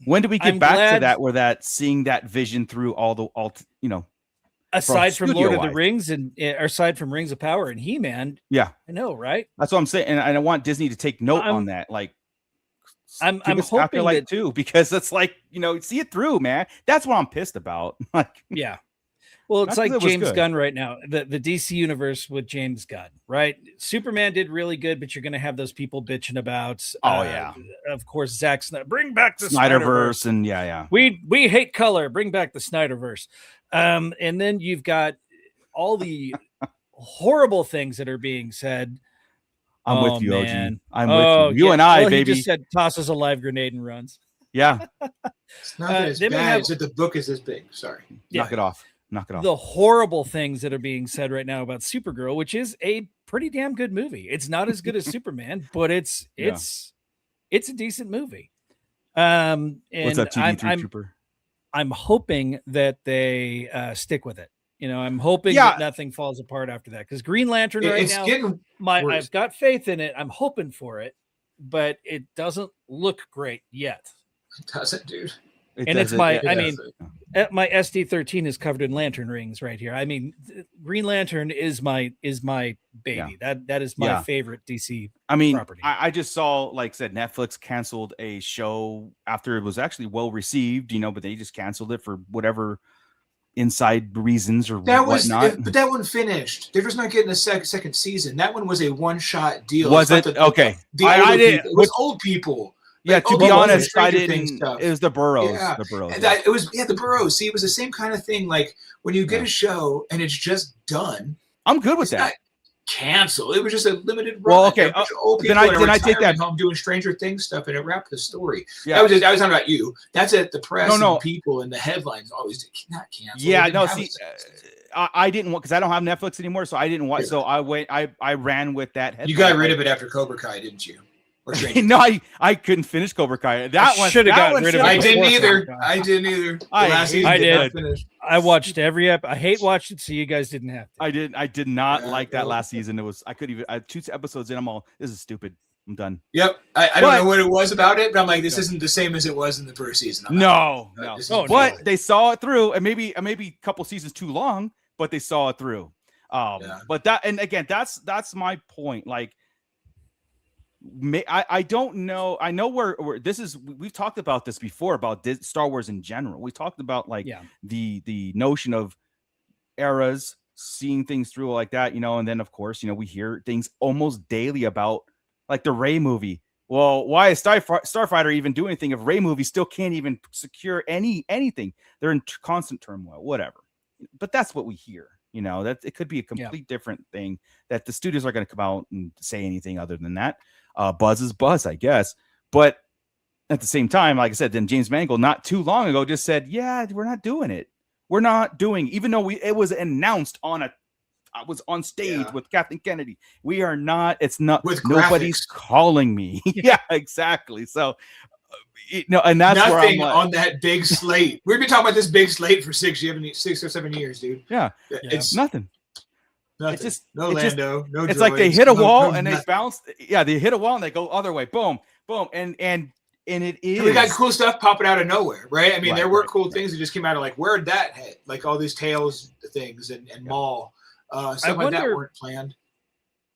when do we get back to that, where that seeing that vision through aside from Lord of the Rings and aside from Rings of Power and He-Man. Yeah. I know, right? That's what I'm saying. And I want Disney to take note on that. Like, I'm hoping that too, because it's like, see it through, man. That's what I'm pissed about. Like, yeah. Well, it's like James Gunn right now, the DC universe with James Gunn, right? Superman did really good, but you're going to have those people bitching about, of course, Zack Snyder, bring back the Snyderverse. And yeah. We hate color, bring back the Snyderverse. And then you've got all the horrible things that are being said. I'm with you, man. OG. I'm with you. You and I, baby. He just said tosses a live grenade and runs. Yeah. It's not as bad as the book is this big. Sorry. Knock it off. The horrible things that are being said right now about Supergirl, which is a pretty damn good movie. It's not as good as Superman, but it's a decent movie. And what's up, TD3 Trooper? I'm hoping that they stick with it. I'm hoping that nothing falls apart after that, because Green Lantern I've got faith in it. I'm hoping for it, but it doesn't look great yet. It doesn't, dude. My SD13 is covered in lantern rings right here. I mean, Green Lantern is my baby. Yeah. That is my favorite DC. Property. I just saw, like I said, Netflix canceled a show after it was actually well received, but they just canceled it for whatever inside reasons or whatnot. But that one finished. They're just not getting a second season. That one was a one-shot deal. Was it? Okay. It was old people. Yeah, to be honest, I didn't. It was the Burrows. Yeah. The Burrows. It was the Burrows. See, it was the same kind of thing. Like when you get a show and it's just done. I'm good with that. Cancel. It was just a limited run. Well, okay. Then I take that home doing Stranger Things stuff, and it wrapped the story. Yeah. I was talking about you. That's it. The press and people and the headlines always not cancel. Yeah, no. See, I didn't want, because I don't have Netflix anymore, so I didn't watch. Yeah. So I ran with that headline. You got rid of it after Cobra Kai, didn't you? No, I couldn't finish Cobra Kai. That one should have gotten rid of it. I didn't either. I did. I watched every episode. I hate watched it, so you guys didn't have to. I did not like that last season. I couldn't even. 2 episodes in, I'm all, this is stupid. I'm done. Yep. I don't know what it was about it, but I'm like, this isn't the same as it was in the first season. But they saw it through, and maybe a couple seasons too long, but they saw it through. But that, and again, that's my point. Like, I don't know. I know where this is. We've talked about this before about Star Wars in general. We talked about the notion of eras, seeing things through like that, and then of course, we hear things almost daily about like the Rey movie. Well, why is Starfighter even doing anything if Rey movie still can't even secure anything? They're in constant turmoil, whatever. But that's what we hear. That it could be a complete different thing, that the studios are going to come out and say anything other than that. Buzz is buzz, I guess. But at the same time, like I said, then James Mangold not too long ago just said, yeah, we're not doing it. We're not doing, even though it was announced I was on stage with Kathleen Kennedy. We are not, it's not, with nobody's calling me. Yeah, exactly. So, and that's nothing where I'm like, on that big slate. We've been talking about this big slate for 6 or 7 years, dude. Yeah. It's nothing. It's just no Lando, no. It's like they hit a wall and they bounce. Yeah, they hit a wall and they go other way. Boom, boom, and it is. We got cool stuff popping out of nowhere, right? I mean, there were cool things that just came out of like, where'd that hit? Like all these Tales things and Maul, stuff like that weren't planned.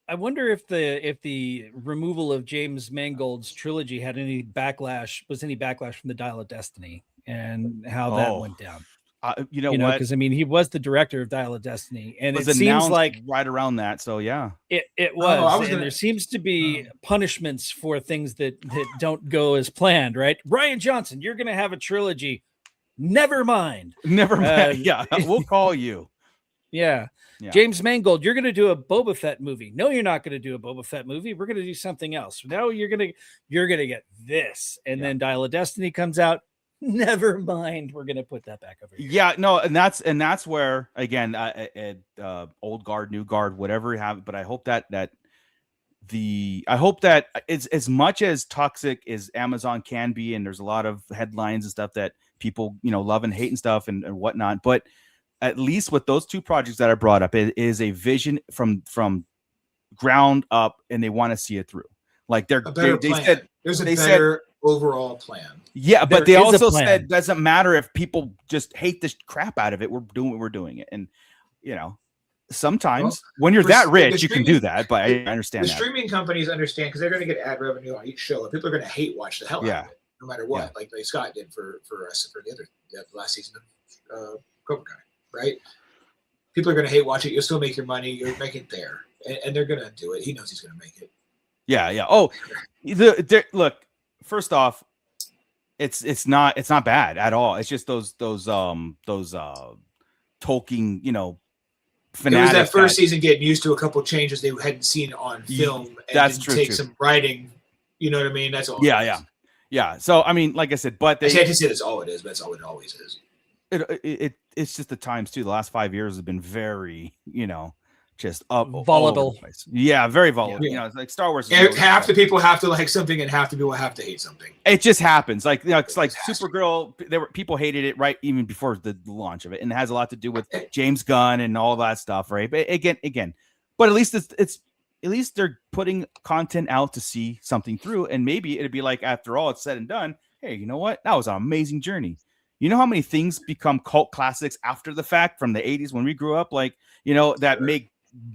I wonder if the removal of James Mangold's trilogy had any backlash. Was any backlash from the Dial of Destiny and how that went down? What? Because I mean, he was the director of Dial of Destiny, and it was seems like right around that. So yeah, it was. There seems to be punishments for things that don't go as planned. Right, Rian Johnson, you're going to have a trilogy. Never mind. Yeah, we'll call you. Yeah. James Mangold, you're going to do a Boba Fett movie. No, you're not going to do a Boba Fett movie. We're going to do something else. No, you're going to get this, and then Dial of Destiny comes out. Never mind. We're gonna put that back over here. Yeah, no, and that's where again, old guard, new guard, whatever you have. But I hope that I hope that it's as much as toxic as Amazon can be, and there's a lot of headlines and stuff that people, love and hate and stuff and whatnot. But at least with those two projects that I brought up, it is a vision from ground up, and they want to see it through. Like they said, there's a better overall plan. Yeah, but they also said doesn't matter if people just hate the crap out of it. We're doing it, and sometimes when you're that rich, you can do that. But I understand the that. Streaming companies understand because they're going to get ad revenue on each show, and people are going to hate watch the hell out of it, no matter what. Like Scott did for us for the last season of Cobra Kai, right? People are going to hate watch it. You'll still make your money. You're making it there, and they're going to do it. He knows he's going to make it. Yeah. Oh, look. First off, it's not bad at all. It's just those Tolkien, fanatics. It was that first season getting used to a couple changes they hadn't seen on film. And that's true. Take some writing. You know what I mean? That's all. Yeah. So I mean, like I said, but I hate to say that's all it is, but that's all it always is. It's just the times too. The last 5 years have been very, just up volatile. Yeah, very volatile. Yeah. It's like Star Wars. Half the people have to like something, and half the people have to hate something. It just happens. Like it's like Supergirl. People hated it right even before the launch of it, and it has a lot to do with James Gunn and all that stuff, right? But again, but at least it's at least they're putting content out to see something through, and maybe it'd be like after all it's said and done. Hey, you know what? That was an amazing journey. You know how many things become cult classics after the fact from the 80s when we grew up, like that make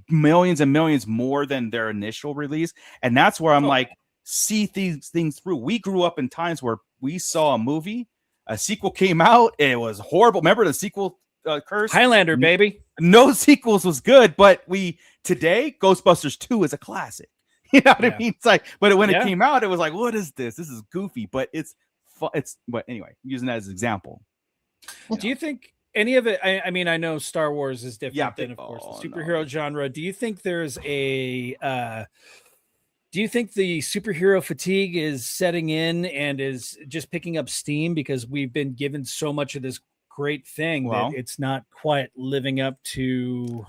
millions and millions more than their initial release. And that's where I'm like, see these things through. We grew up in times where we saw a movie, a sequel came out, and it was horrible. Remember the sequel curse? Highlander, baby. No sequels was good, but today Ghostbusters 2 is a classic. You know what I mean? It's like, but when it came out, it was like, what is this? This is goofy, but but anyway, using that as an example. Do you think any of it? I mean, I know Star Wars is different than, of course, the superhero genre. Do you think there's do you think the superhero fatigue is setting in and is just picking up steam because we've been given so much of this great thing that it's not quite living up to?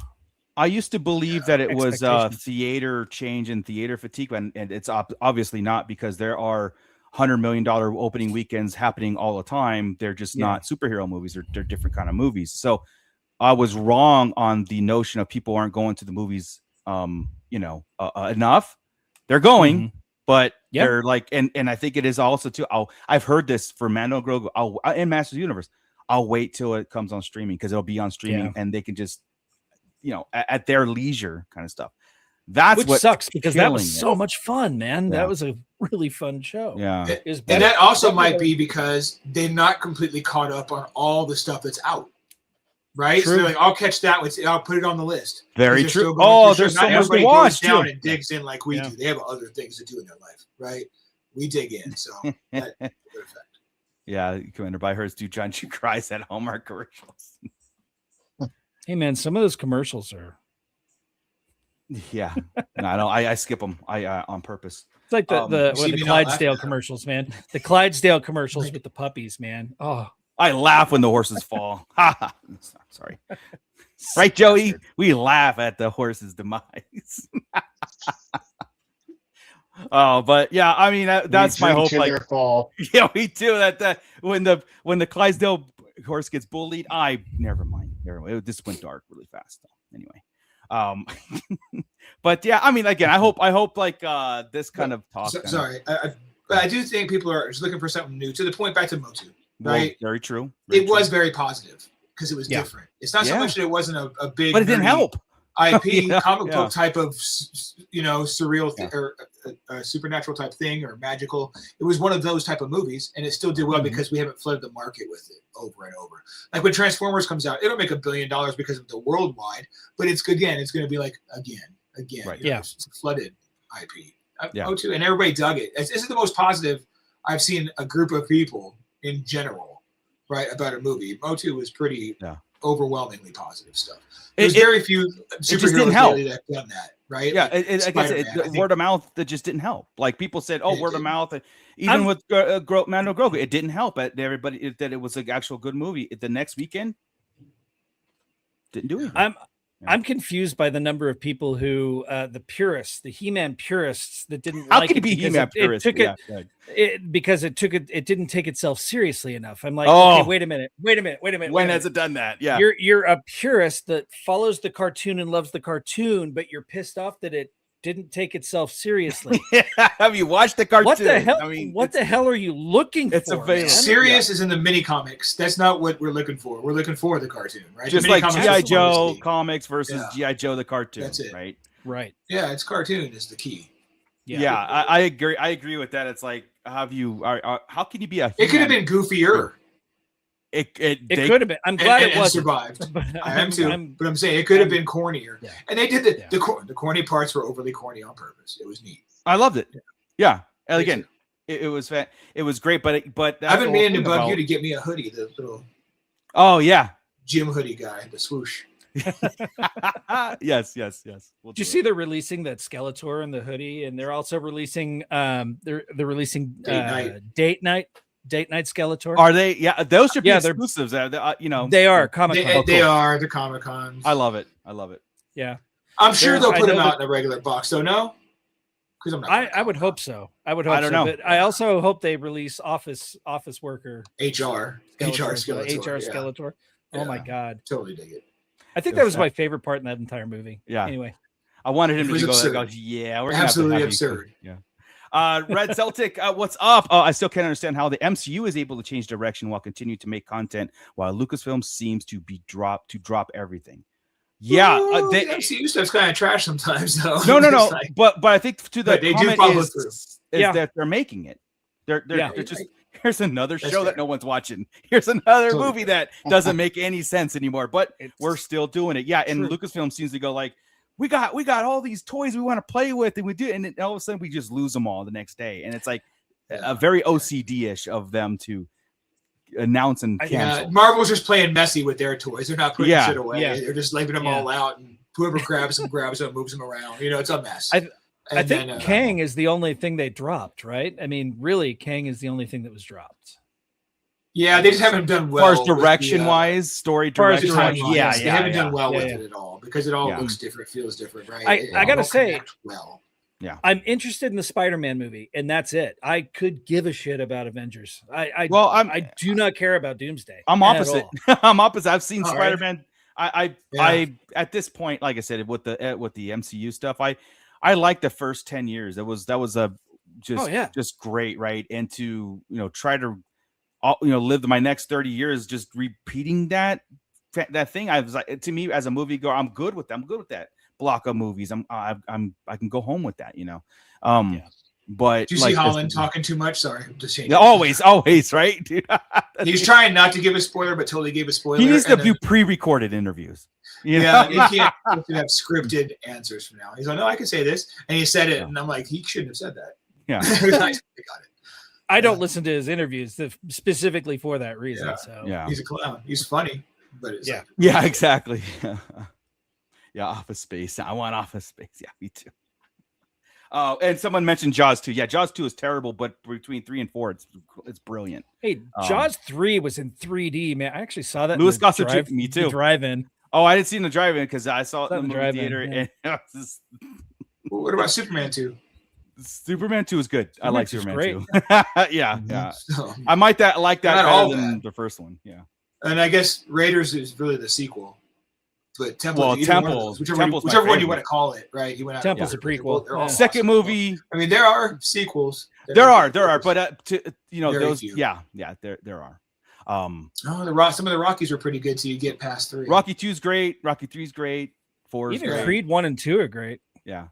I used to believe that it was theater change and theater fatigue, and it's obviously not, because there are $100 million opening weekends happening all the time. They're just not superhero movies. They're different kind of movies. So I was wrong on the notion of people aren't going to the movies, enough. They're going, but they're like, and I think it is also too. I've heard this for Mando Grogu and Masters of the Universe. I'll wait till it comes on streaming because it'll be on streaming and they can just, at their leisure kind of stuff. That's what sucks, because that was so much fun, man. That was a really fun show. Yeah. And that also might be because they're not completely caught up on all the stuff that's out. Right? True. So they're like, I'll catch that one. I'll put it on the list. Very true. Oh, there's so much to watch. Down and digs in like we do. They have other things to do in their life, right? We dig in. So that effect. Yeah, Commander Byhurst do John Chu cries at Hallmark commercials. Hey man, some of those commercials are. Yeah, no, I don't. I skip them. On purpose. It's like the Clydesdale commercials, man. The Clydesdale commercials with the puppies, man. Oh, I laugh when the horses fall. Ha! Sorry, right, Joey? We laugh at the horse's demise. Oh, but yeah, I mean that's my hope. Like, fall. Yeah, we do that. When the Clydesdale horse gets bullied, never mind. This went dark really fast. Anyway. But yeah, I mean, again, I hope like this kind of talk. I do think people are just looking for something new. To the point, back to Motu, right? Well, very true. It was very positive because it was different. It's not so much that it wasn't a big, but it didn't help. IP comic book type of surreal or supernatural type thing or magical. It was one of those type of movies, and it still did well because we haven't flooded the market with it over and over. Like when Transformers comes out, it'll make $1 billion because of the worldwide, but it's going to be like again. Right. It's flooded IP. O2, and everybody dug it. This is the most positive I've seen a group of people in general, right, about a movie. O2 was pretty overwhelmingly positive stuff. There's very few superheroes that have done that, right? Yeah, word of mouth that just didn't help. Like people said, word of mouth. Even with Mando Grogu, it didn't help. Everybody that it was an actual good movie. The next weekend, didn't do it. I'm confused by the number of people who, the purists, the He-Man purists that didn't How like can it it be because He-Man purist? because it didn't take itself seriously enough. I'm like, Oh. okay, wait a minute. When has it done that? Yeah. You're a purist that follows the cartoon and loves the cartoon, but you're pissed off that it didn't take itself seriously. Have you watched the cartoon? What the hell? I mean, what the hell are you looking for? It's available. Serious is in the mini comics. That's not what we're looking for. We're looking for the cartoon, right? Just like G.I. Joe comics versus G.I. Joe the cartoon. That's it. Right. Right. Yeah, it's cartoon is the key. Yeah, I agree. I agree with that. It's like, how can you be a? It could have been goofier. It could have been. I'm glad it wasn't. Survived. I am too. But I'm saying it could have been cornier. Yeah. And they did the corny parts were overly corny on purpose. It was neat. I loved it. Yeah. And again, it was great. But I've been meaning to bug you to get me a hoodie. The little. Oh yeah. Gym hoodie guy, the swoosh. Yes. Did you see they're releasing that Skeletor in the hoodie, and they're also releasing they're releasing date night Skeletor. Are they? Yeah, those should be exclusives. They are Comic-Con. They are the Comic-Cons. I love it. Yeah, I'm sure they'll put them out in a regular box. So no, because I'm not. I would hope so. I don't know. But I also hope they release office worker HR Skeletor. Oh my god, totally dig it. I think that was my favorite part in that entire movie. Yeah. Anyway, I wanted him to go. Yeah, we're absolutely absurd. Yeah. Red Celtic, what's up? I still can't understand how the MCU is able to change direction while continuing to make content, while Lucasfilm seems to drop everything. Yeah, the MCU stuff's kind of trash sometimes, though. No. Like, but I think to the they comment do follow is that they're making it. They're just. Here's another show that no one's watching. Here's another movie that doesn't make any sense anymore, but we're still doing it. Yeah, and Lucasfilm seems to go like, we got all these toys we want to play with, and we do, and then all of a sudden we just lose them all the next day, and it's like a very OCD-ish of them to announce and cancel. Yeah, Marvel's just playing messy with their toys. They're not putting shit away. Yeah. They're just leaving them all out, and whoever grabs them, moves them around. It's a mess. I think Kang is the only thing they dropped, right? I mean, really, Kang is the only thing that was dropped. Yeah, they just haven't done well. As far as direction-wise, story direction. They haven't done well with it at all because it all looks different, feels different, right? I gotta say, I'm interested in the Spider-Man movie, and that's it. I could give a shit about Avengers. I do not care about Doomsday. I'm opposite. I'm opposite. I've seen Spider-Man. I at this point, like I said, with the MCU stuff, I like the first 10 years. That was just great, right? And to try to live my next 30 years just repeating that thing. I was like, to me as a movie goer, I'm good with that. I'm good with that block of movies. I can go home with that, But do you see Holland talking too much? Sorry, just changing. Always, right, dude. He's trying not to give a spoiler, but totally gave a spoiler. He needs to do pre-recorded interviews. You can't have scripted answers from now. He's like, no, I can say this, and he said it, and I'm like, he shouldn't have said that. Yeah, got it. I don't listen to his interviews specifically for that reason. He's a clown. He's funny, but it's exactly. Office Space. I want Office Space. Yeah, me too. And someone mentioned Jaws 2. Yeah, Jaws 2 is terrible, but between 3 and 4, it's brilliant. Hey, Jaws 3 was in 3D, man. I actually saw that. Lewis got me too. Drive-in. Oh, I didn't see it in the drive-in because I saw it in the movie theater. Yeah. What about Superman 2? Superman 2 is good. I like Superman 2. yeah. So, I might like that better than the first one. Yeah. And I guess Raiders is really the sequel. But Temples, whichever one you want to call it, right? He went out. Temple's a prequel. Second movie. I mean, there are sequels. There are, but those. Few. Yeah, there are. Some of the Rockies are pretty good till you get past 3. Rocky 2 is great. Rocky 3 is great. 4 is great. Creed 1 and 2 are great. Yeah,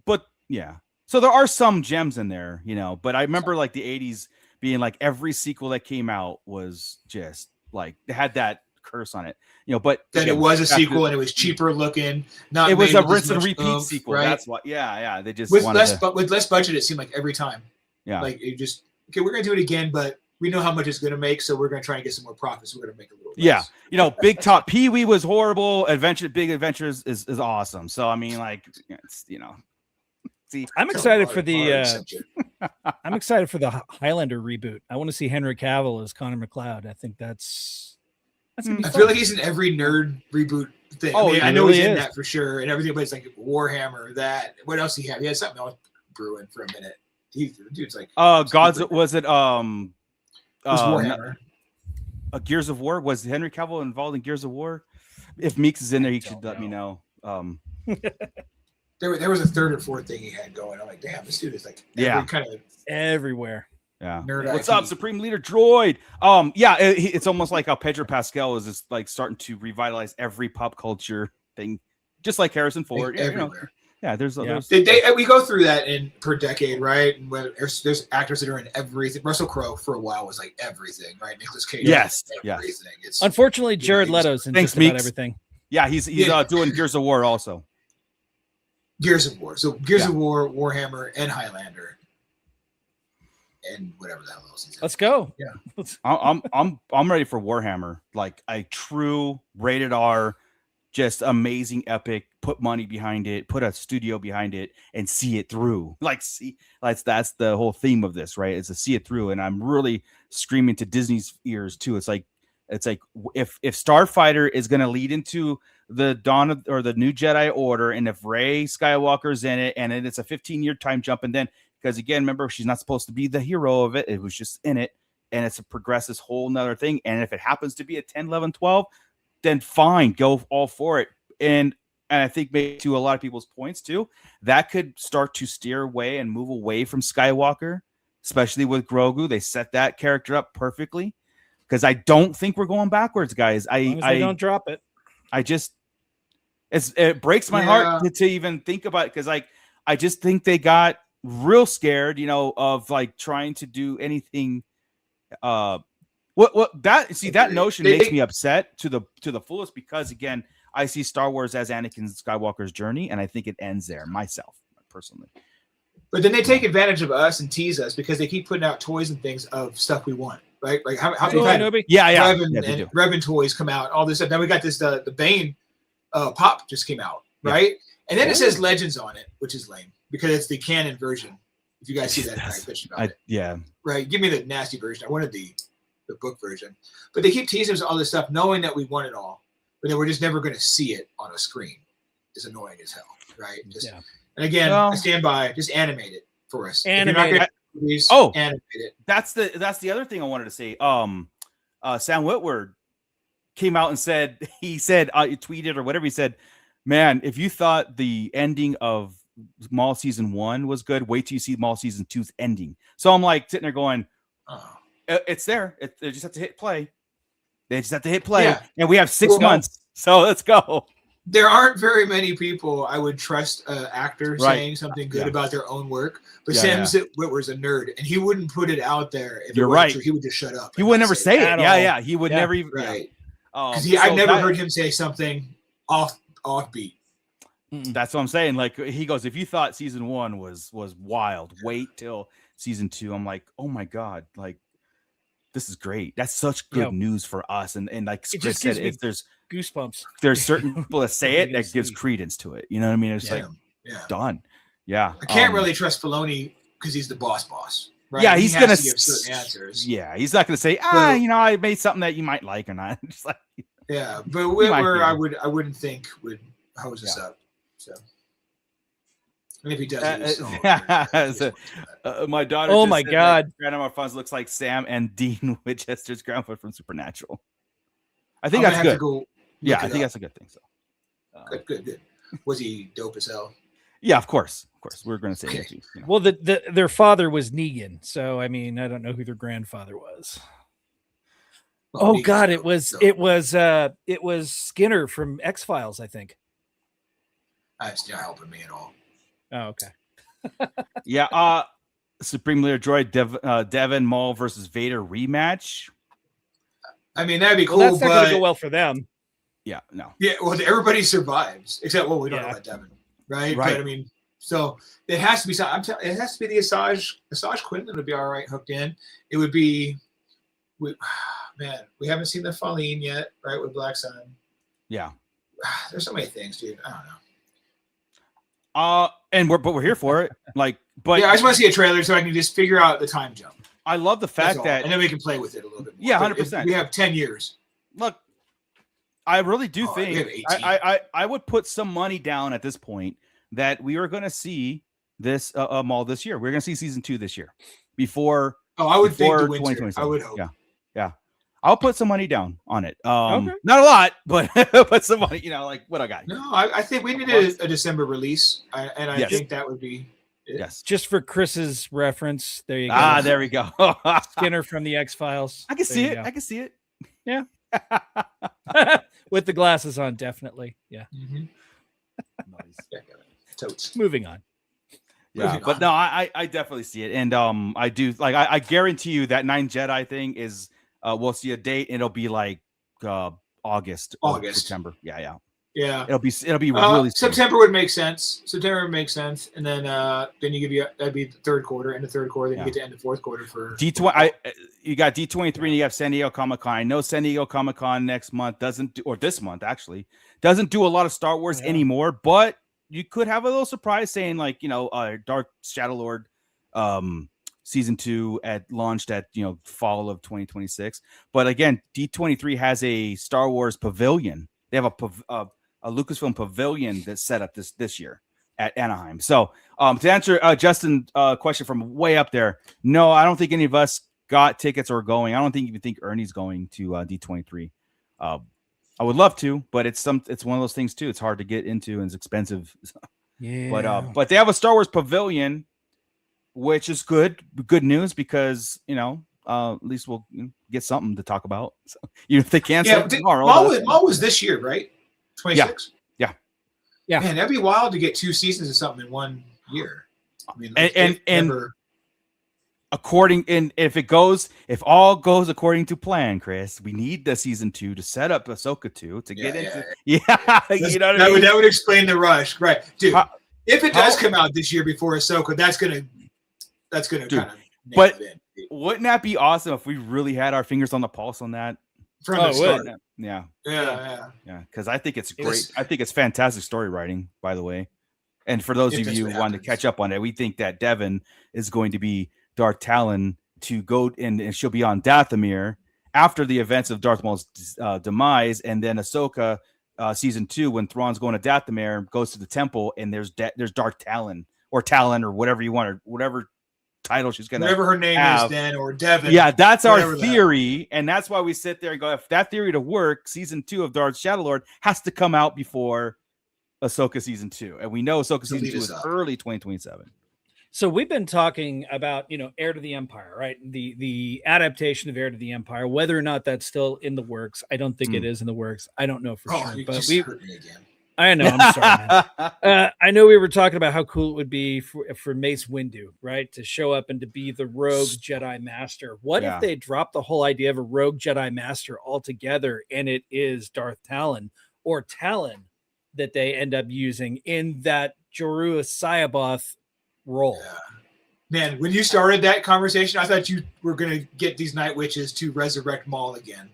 but yeah. So there are some gems in there, But I remember like the '80s being like every sequel that came out was just like they had that curse on it, But then it was a sequel and it was cheaper looking. It was a rinse and repeat sequel. Right? That's what. Yeah. They just with less budget. It seemed like every time. Yeah. Like it just we're gonna do it again, but we know how much it's gonna make, so we're gonna try and get some more profits. We're gonna make a little. Less. Yeah. Big Top Pee-wee was horrible. Big Adventures is awesome. So I mean, like it's See, I'm excited for the I'm excited for the Highlander reboot. I want to see Henry Cavill as Connor McLeod. I think that's That's gonna be I fun. feel like he's in every nerd reboot thing. Oh, I mean, he I know really he's in is. that for sure, and everything. But it's like Warhammer. That. What else he had? He had something else brewing for a minute. The dude's like. Gods. super- Was it It was Warhammer. Gears of War? Was Henry Cavill involved in Gears of War? If Meeks is in there, he should let me know. There was a third or fourth thing he had going. I'm like, damn, this dude is like kind of everywhere. Yeah. nerd. What's IP. up, Supreme Leader Droid? Yeah, it's almost like how Pedro Pascal is just like starting to revitalize every pop culture thing, just like Harrison Ford. Everywhere. There's We go through that per decade, right? And there's actors that are in everything. Russell Crowe for a while was like everything, right? Nicolas Cage, everything. It's Unfortunately, Jared Leto's in just about everything. Yeah, he's doing Gears of War also. Gears of War. So Gears of War, Warhammer, and Highlander, and whatever the hell else he's in. Let's go. Yeah, I'm ready for Warhammer, like a true rated R, just amazing epic. Put money behind it, put a studio behind it, and see it through. That's the whole theme of this, right? It's to see it through, and I'm really screaming to Disney's ears too. It's like if Starfighter is going to lead into the dawn of, or the new Jedi Order, and if Rey Skywalker's in it, and then it's a 15-year time jump, and then because again, remember, she's not supposed to be the hero of it, it was just in it, and it's a progress this whole nother thing. And if it happens to be a 10, 11, 12, then fine, go all for it. And I think maybe to a lot of people's points too, that could start to steer away and move away from Skywalker, especially with Grogu. They set that character up perfectly. Because I don't think we're going backwards, guys. I don't drop it. It breaks my heart to even think about it, because I just think they got real scared, of like trying to do anything. That notion makes me upset to the fullest, because again, I see Star Wars as Anakin Skywalker's journey, and I think it ends there myself, personally. but then they take advantage of us and tease us because they keep putting out toys and things of stuff we want. Right? Like how Revan toys come out, all this stuff. Now we got this the Bane pop just came out, right? And then it says Legends on it, which is lame because it's the canon version. If you guys see that, I bitched about it. Yeah. Right. Give me the nasty version. I wanted the book version. But they keep teasing us all this stuff, knowing that we want it all, but then we're just never going to see it on a screen. It's annoying as hell, right? And again, I stand by. Just animate it for us. Animate it. Animate it. That's the other thing I wanted to say. Sam Witwer came out and said, tweeted or whatever, he said, man, if you thought the ending of Maul season 1 was good, wait till you see Maul season 2's ending. So I'm like sitting there going, it's there. They just have to hit play. And we have 6 months. So let's go. There aren't very many people I would trust an actor saying something good about their own work, but Sam Witwer's a nerd, and he wouldn't put it out there. If You're it wasn't right. true. He would just shut up. He would never say it. Yeah. He would never even. Right. Because I've never heard him say something offbeat. That's what I'm saying. Like he goes, if you thought season 1 was wild, wait till season 2. I'm like, oh my god, like this is great. That's such good news for us. And like Chris said, if there's goosebumps. There's certain people that say it that gives credence to it. You know what I mean? It's done. Yeah. I can't really trust Filoni because he's the boss. Right? Yeah, he's gonna give certain answers. Yeah, he's not gonna say, I made something that you might like or not. Just like, but Whitwer, I wouldn't think would hose us up. So, and if he does, my daughter. Oh my god, Grandma Funds looks like Sam and Dean Winchester's grandpa from Supernatural. I think that's good. I think that's a good thing. So, good. Was he dope as hell? Yeah, of course. We're going to say that too. Well, their father was Negan, so I mean, I don't know who their grandfather was. Oh God, it was Skinner from X-Files, I think. That's not helping me at all. Oh, okay. Yeah. Supreme Leader Droid Devin Maul versus Vader rematch. I mean, that'd be cool. Well, that's not going to go well for them. Yeah. No. Yeah. Well, everybody survives except we don't know about Devin, right? But I mean, so it has to be something. It has to be the Asajj Quinlan would be all right hooked in. It would be. We haven't seen the Faline yet, right? With Black Sun. Yeah. There's so many things, dude. I don't know. But we're here for it. I just want to see a trailer so I can just figure out the time jump. I love the fact that, and then we can play with it a little bit more. Yeah, 100%. We have 10 years. Look, I really do think I would put some money down at this point that we are going to see this Maul this year. We're going to see season 2 this year before. I would think the winter. 2027. I would hope. Yeah. I'll put some money down on it. Okay. Not a lot, but put some money. Like what I got. No, I think we needed a December release, and I think that would be. Yes. Just for Chris's reference, there you go. There we go. Skinner from the X-Files. I can see it. Go. I can see it. Yeah. With the glasses on, definitely. Yeah. Mm-hmm. Nice. Totes. Moving on. Yeah, but no, I definitely see it, and I do like I guarantee you that 9 Jedi thing is we'll see a date, and it'll be like August, September. Yeah. It'll be really September would make sense. And then that'd be the third quarter, end of third quarter. Then you get to end of fourth quarter for D20. You got D23, and you have San Diego Comic-Con. I know San Diego Comic-Con next month this month actually doesn't do a lot of Star Wars anymore, but you could have a little surprise saying like Dark Shadow Lord season 2 launched at fall of 2026. But again, D23 has a Star Wars pavilion. They have a Lucasfilm pavilion that's set up this year at Anaheim. So to answer Justin's question from way up there, no, I don't think any of us got tickets or going. I don't think even think Ernie's going to D23. I would love to, but it's one of those things too. It's hard to get into and it's expensive. Yeah. But they have a Star Wars pavilion, which is good news because at least we'll get something to talk about. So, if they cancel tomorrow, Maul was this year, right? 26. Yeah. Man, that'd be wild to get 2 seasons of something in 1 year. I mean, if all goes according to plan, Chris, we need the season 2 to set up Ahsoka 2 to get into. Yeah. That would explain the rush, right, dude? If it does come out this year before Ahsoka, that's gonna kind of. But wouldn't that be awesome if we really had our fingers on the pulse on that? From the start. Yeah. Because I think it's great. I think it's fantastic story writing, by the way. And for those of you who want to catch up on it, we think that Devin is going to be Darth Talon to go and she'll be on Dathomir after the events of Darth Maul's demise, and then Ahsoka season 2 when Thrawn's going to Dathomir goes to the temple and there's Darth Talon or whatever you want or whatever title she's gonna whatever her name is then or Devin. Yeah, that's our theory, and that's why we sit there and go, if that theory to work, season 2 of Darth Shadowlord has to come out before Ahsoka season 2, and we know Ahsoka season 2 is early 2027. So we've been talking about Heir to the Empire, right? The adaptation of Heir to the Empire, whether or not that's still in the works. I don't think it is in the works. I don't know for sure, but we hurt me again. I know. I'm sorry, man. I know we were talking about how cool it would be for Mace Windu, right, to show up and to be the rogue Jedi Master. What if they drop the whole idea of a rogue Jedi Master altogether, and it is Darth Talon or Talon that they end up using in that Jorua Syaboth role? Yeah. Man, when you started that conversation, I thought you were going to get these Night Witches to resurrect Maul again.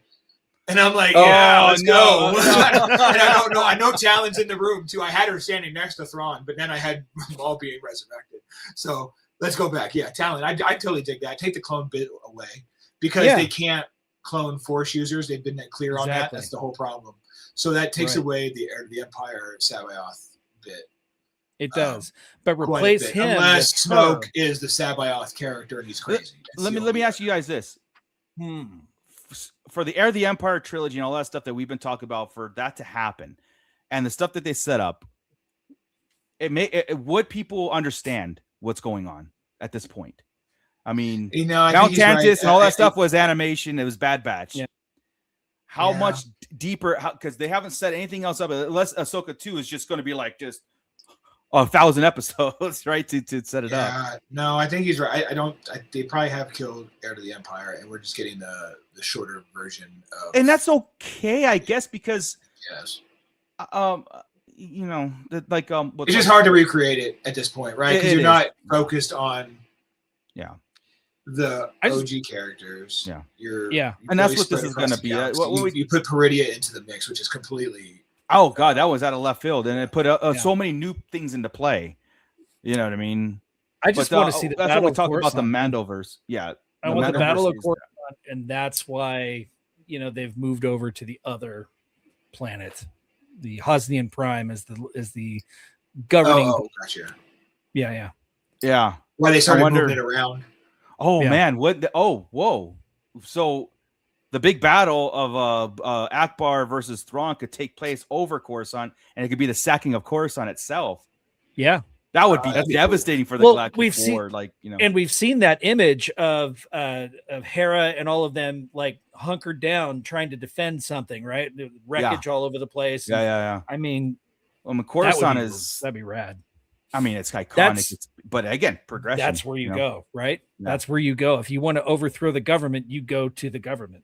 And I'm like, let's go. And I don't know. I know Talon's in the room too. I had her standing next to Thrawn, but then I had Maul being resurrected. So let's go back. Yeah, Talon. I totally dig that. Take the clone bit away because they can't clone Force users. They've been clear on that. That's the whole problem. So that takes away the Heir to the Empire Sabaoth bit. It does, but replace him unless Snoke is the Sabaoth character and he's crazy. Let me ask you guys this. For the Heir of the Empire trilogy and all that stuff that we've been talking about, for that to happen and the stuff that they set up, would people understand what's going on at this point? I mean, Mount Tantus and all that stuff was animation. It was Bad Batch. Yeah. How much deeper? Because they haven't set anything else up unless Ahsoka 2 is just going to be like just 1,000 episodes, right? To set it up. No, I think he's right. They probably have killed Heir to the Empire, and we're just getting the shorter version of. And that's okay, I guess, because it's just hard to recreate it at this point, right? Because you're not focused on. Yeah. The OG characters. Yeah. You're and that's what this is going to be. You put Peridia into the mix, which is completely. Oh God, that was out of left field, and it put so many new things into play. You know what I mean? I just want to see the that's battle. What we talk about the Mandoverse. Yeah, I want the battle of Coruscant, and that's why they've moved over to the other planet. The Hosnian Prime is the governing. Oh, gotcha. Yeah. Why they started moving it around. Oh man, whoa. So the big battle of Akbar versus Thrawn could take place over Coruscant, and it could be the sacking of Coruscant itself. Yeah. That would be devastating for the Galactic War. And we've seen that image of Hera and all of them like hunkered down trying to defend something, right? Wreckage all over the place. Yeah. I mean, Coruscant that'd be rad. I mean, it's iconic. But again, progression. That's where you go, right? Yeah. That's where you go. If you want to overthrow the government, you go to the government.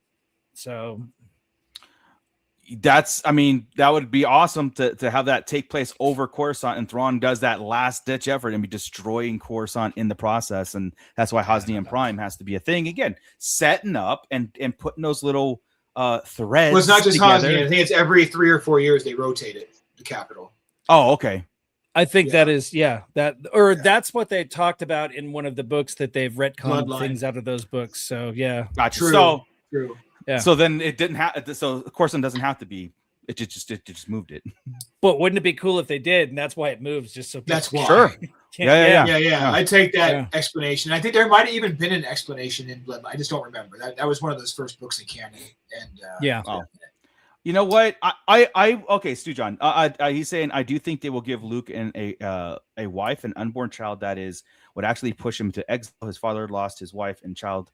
So that would be awesome to have that take place over Coruscant, and Thrawn does that last ditch effort and be destroying Coruscant in the process. And that's why Hosnian Prime has to be a thing again, setting up and putting those little threads. Well, it's not just together. Hosnian. I think it's every 3 or 4 years they rotate it, the capital. Oh, okay. I think that's what they talked about in one of the books that they've retconned things out of those books. So yeah, gotcha. True. Yeah. So then it didn't have. So Coruscant doesn't have to be. It just moved it. But wouldn't it be cool if they did? And that's why it moves. Just so that's why. Sure. Yeah. I take that explanation. I think there might have even been an explanation in Bloodline. I just don't remember. That was one of those first books in canon. And you know what? Okay, Stu John. He's saying I do think they will give Luke a wife, an unborn child that would actually push him to exile. His father lost his wife and child.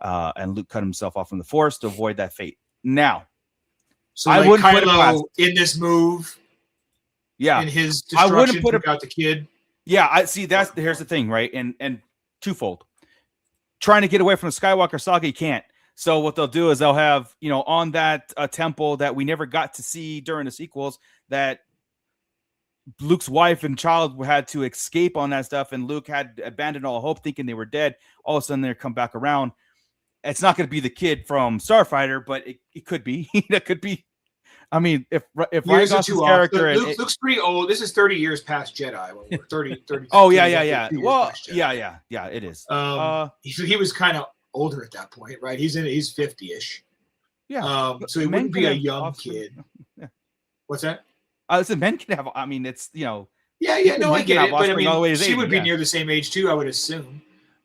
And Luke cut himself off from the Force to avoid that fate. Now, so I wouldn't put Kylo in this move. Yeah, in his destruction, I wouldn't put out the kid. Yeah, I see. Here's the thing, right? And twofold. Trying to get away from the Skywalker saga, you can't. So what they'll do is they'll have on that temple that we never got to see during the sequels, that Luke's wife and child had to escape on that stuff, and Luke had abandoned all hope, thinking they were dead. All of a sudden, they come back around. It's not going to be the kid from Starfighter, but it could be. That could be. I mean, if Ryan Gosling's character, Luke's pretty old. This is 30 years past Jedi. 30. Oh yeah. Well, yeah. It is. He was kind of older at that point, right? He's 50ish. Yeah. So he wouldn't be a young kid. Yeah. What's that? I said men can have. I mean, it's Yeah. No, I get it. But I mean, she would be near the same age too, I would assume.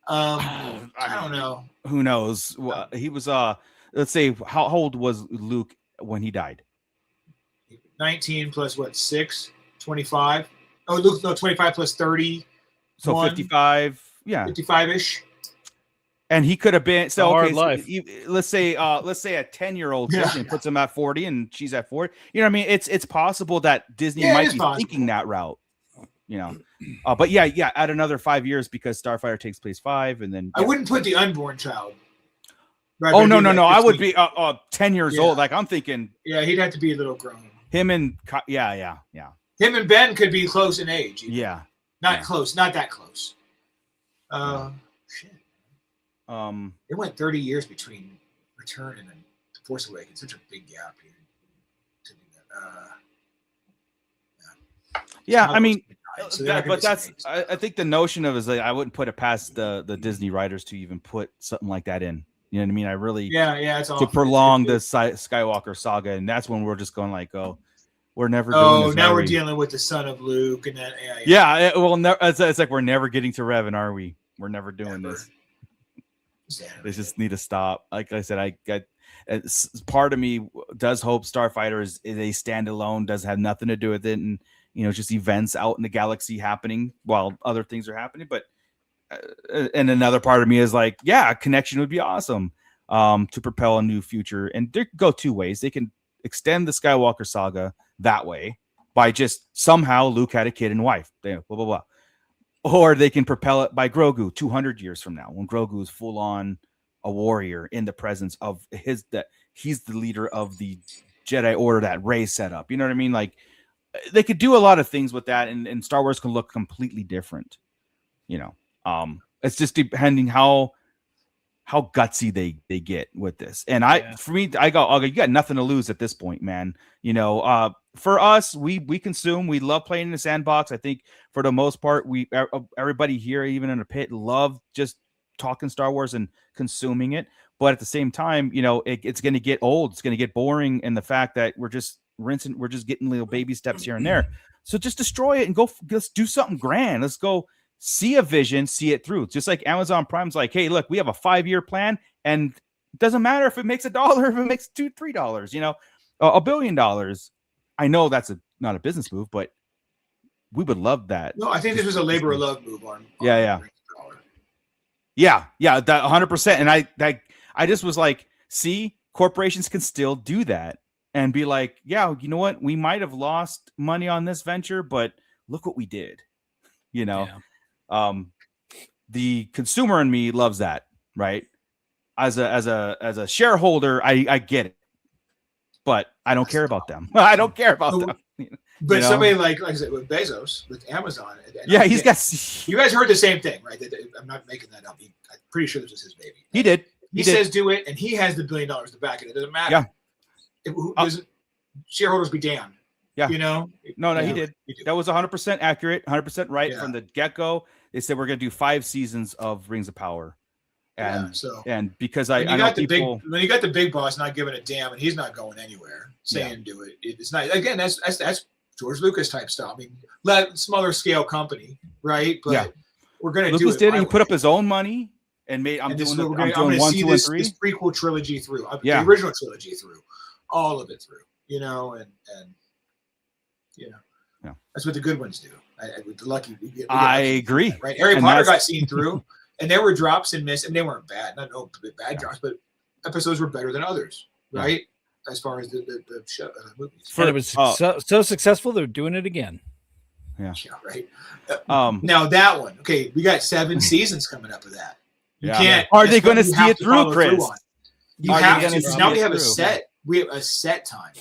I don't know. Who knows? He was let's say, how old was Luke when he died? 19 plus what, 6? 25? Oh, Luke, no, 25 plus 30. So 55. Yeah. 55-ish. And he could have been life. Let's say a 10-year-old puts him at 40 and she's at 40. You know what I mean? It's possible that Disney might be thinking that route. But yeah, add another 5 years because Starfighter takes place 5, and then I wouldn't put the unborn child. Right, oh no! I would be 10 years old. Like I'm thinking. Yeah, he'd have to be a little grown. Him and Him and Ben could be close in age. Even. Yeah, not close, not that close. Shit. It went 30 years between Return and then The Force Awakens. Such a big gap here. To do that. Yeah, I mean. I think the notion of is like I wouldn't put it past the Disney writers to even put something like that in. You know what I mean? I really it's to prolong the Skywalker saga, and that's when we're just going like, we're never doing this. Now we're dealing with the son of Luke, and then it's like we're never getting to Revan, are we? We're never doing this. They just need to stop. Like I said, part of me does hope Starfighter is a standalone, does have nothing to do with it, and just events out in the galaxy happening while other things are happening. But and another part of me is like, a connection would be awesome to propel a new future. And they go two ways. They can extend the Skywalker saga that way by just somehow Luke had a kid and wife, blah, blah, blah. Or they can propel it by Grogu 200 years from now when Grogu is full on a warrior in the presence of he's the leader of the Jedi Order that Rey set up. You know what I mean? Like, they could do a lot of things with that, and Star Wars can look completely different. It's just depending how gutsy they get with this. And for me, I go, you got nothing to lose at this point, man. For us, we consume. We love playing in the sandbox. I think for the most part, everybody here, even in a pit, love just talking Star Wars and consuming it. But at the same time, it's going to get old. It's going to get boring, and the fact that we're rinsing. We're just getting little baby steps here and there. So just destroy it and let's do something grand. Let's go see a vision, see it through. Just like Amazon Prime's like, hey, look, we have a 5-year plan, and it doesn't matter if it makes $1, if it makes $2, $3, you know, $1 billion. I know that's not a business move, but we would love that. No, I think this was a labor of love move on yeah, that 100%. And I just was like, see, corporations can still do that and be like, yeah, you know what? We might have lost money on this venture, but look what we did. You know, the consumer in me loves that, right? As a shareholder, I get it, but I don't care about them. I don't care about them. But you know? somebody like I said, with Bezos, with Amazon. Yeah, he's got. You guys heard the same thing, right? I'm not making that up. I'm pretty sure this was his baby. He did. He says do it, and he has the $1 billion to back it. It doesn't matter. Yeah. Shareholders be damned. Yeah. You know? No, he did. That was 100% accurate, 100% right from the get-go. They said we're going to do 5 seasons of Rings of Power. And because I know people, when you got the big boss not giving a damn, and he's not going anywhere, saying do it. It's not, again, that's George Lucas type style. I mean, smaller scale company, right? But we're going to do it. Lucas did. He put up his own money and made. I'm doing 1, 2, and 3. This prequel trilogy through. The original trilogy through, all of it through. You know, and you know, that's what the good ones do. The lucky. I agree. Right, Harry Potter got seen through, and there were drops and miss, and they weren't bad. Not no bad drops, but episodes were better than others, right? As far as the show, movies. And it was so successful, they're doing it again. Yeah, right. Now that one, okay, we got 7 seasons coming up of that. You can't. Are they going to see it through, Chris? You have to. Now we have a set. We have a set time.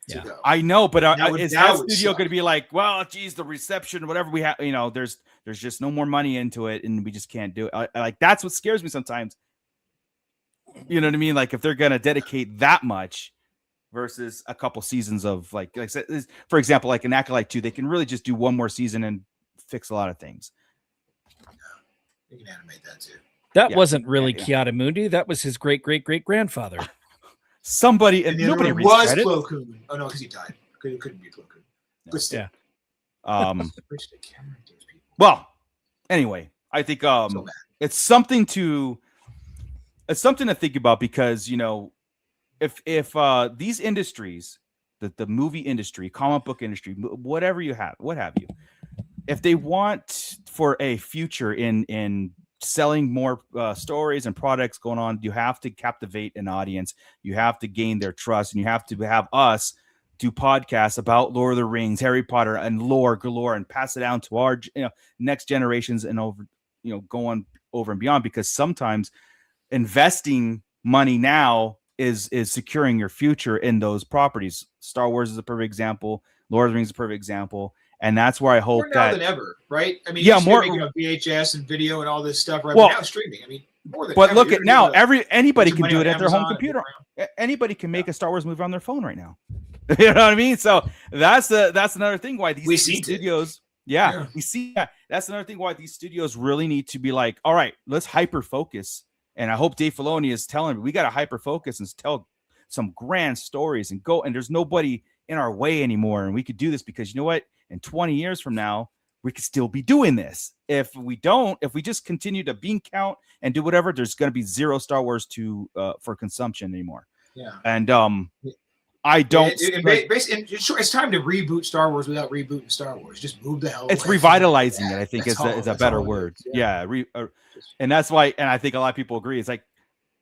To go. I know, but is that studio going to be like, well, geez, the reception, whatever we have, you know, there's just no more money into it, and we just can't do it. Like that's what scares me sometimes. You know what I mean? Like if they're going to dedicate that much versus a couple seasons of like I said, for example, like an Acolyte 2, they can really just do 1 more season and fix a lot of things. You can animate that too. That wasn't really Kiadamundi. That was his great-great-great-grandfather. Somebody and nobody was Plo Koon. Oh no, because he died. It couldn't be Plo Koon. But still. Well, anyway, I think it's something to think about because you know if these industries, the movie industry, comic book industry, whatever you have, what have you, if they want for a future in selling more stories and products going on, you have to captivate an audience. You have to gain their trust, and you have to have us do podcasts about Lord of the Rings, Harry Potter, and lore galore, and pass it down to our next generations and going over and beyond. Because sometimes investing money now is securing your future in those properties. Star Wars is a perfect example. Lord of the Rings is a perfect example. And that's where I hope more now than ever, right? I mean, more VHS and video and all this stuff, right? Well, but now streaming. I mean, more than but ever. Look at now, anybody can do it at their home computer. Anybody can make a Star Wars movie on their phone right now. You know what I mean? So that's another thing why these studios. We see that. That's another thing why these studios really need to be like, all right, let's hyper focus. And I hope Dave Filoni is telling me we got to hyper focus and tell some grand stories and go. And there's nobody in our way anymore, and we could do this because you know what? In 20 years from now, we could still be doing this. If we just continue to bean count and do whatever, there's going to be 0 Star Wars for consumption anymore. Yeah. And I don't. It's time to reboot Star Wars without rebooting Star Wars. Just move the hell away. It's revitalizing it, I think, is a better word. And that's why, and I think a lot of people agree. It's like,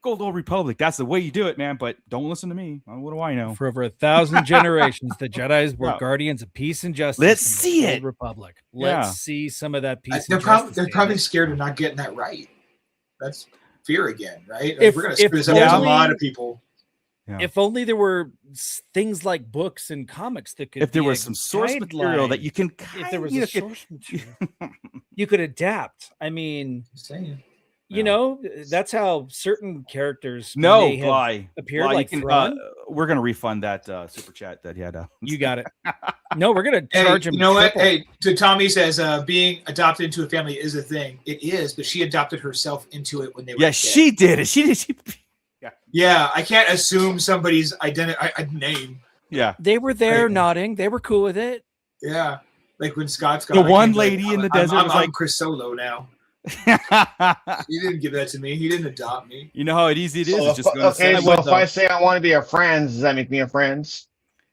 Gold Old Republic. That's the way you do it, man. But don't listen to me. What do I know? For over 1,000 generations, the Jedis were guardians of peace and justice. Let's see it, Republic. Let's see some of that peace. They're probably scared of not getting that right. That's fear again, right? We're going to screw this up with a lot of people. Yeah. If only there were things like books and comics that could. If there was some source material that you can, if there was a source material, you could adapt. I mean. You know, that's how certain characters appear. Like we're gonna refund that super chat that he had. You got it. No, we're gonna charge him. You know what? Hey, to Tommy says, being adopted into a family is a thing. It is, but she adopted herself into it when they were. Yeah, she did it. She did. Yeah, I can't assume somebody's name. Yeah. They were there nodding. They were cool with it. Yeah. Like when Scott's got the one lady in the desert was like, I'm Chris Solo now. He didn't give that to me. He didn't adopt me. You know how easy it is. So It's just going to say, so if I say I want to be a friend, does that make me a friend?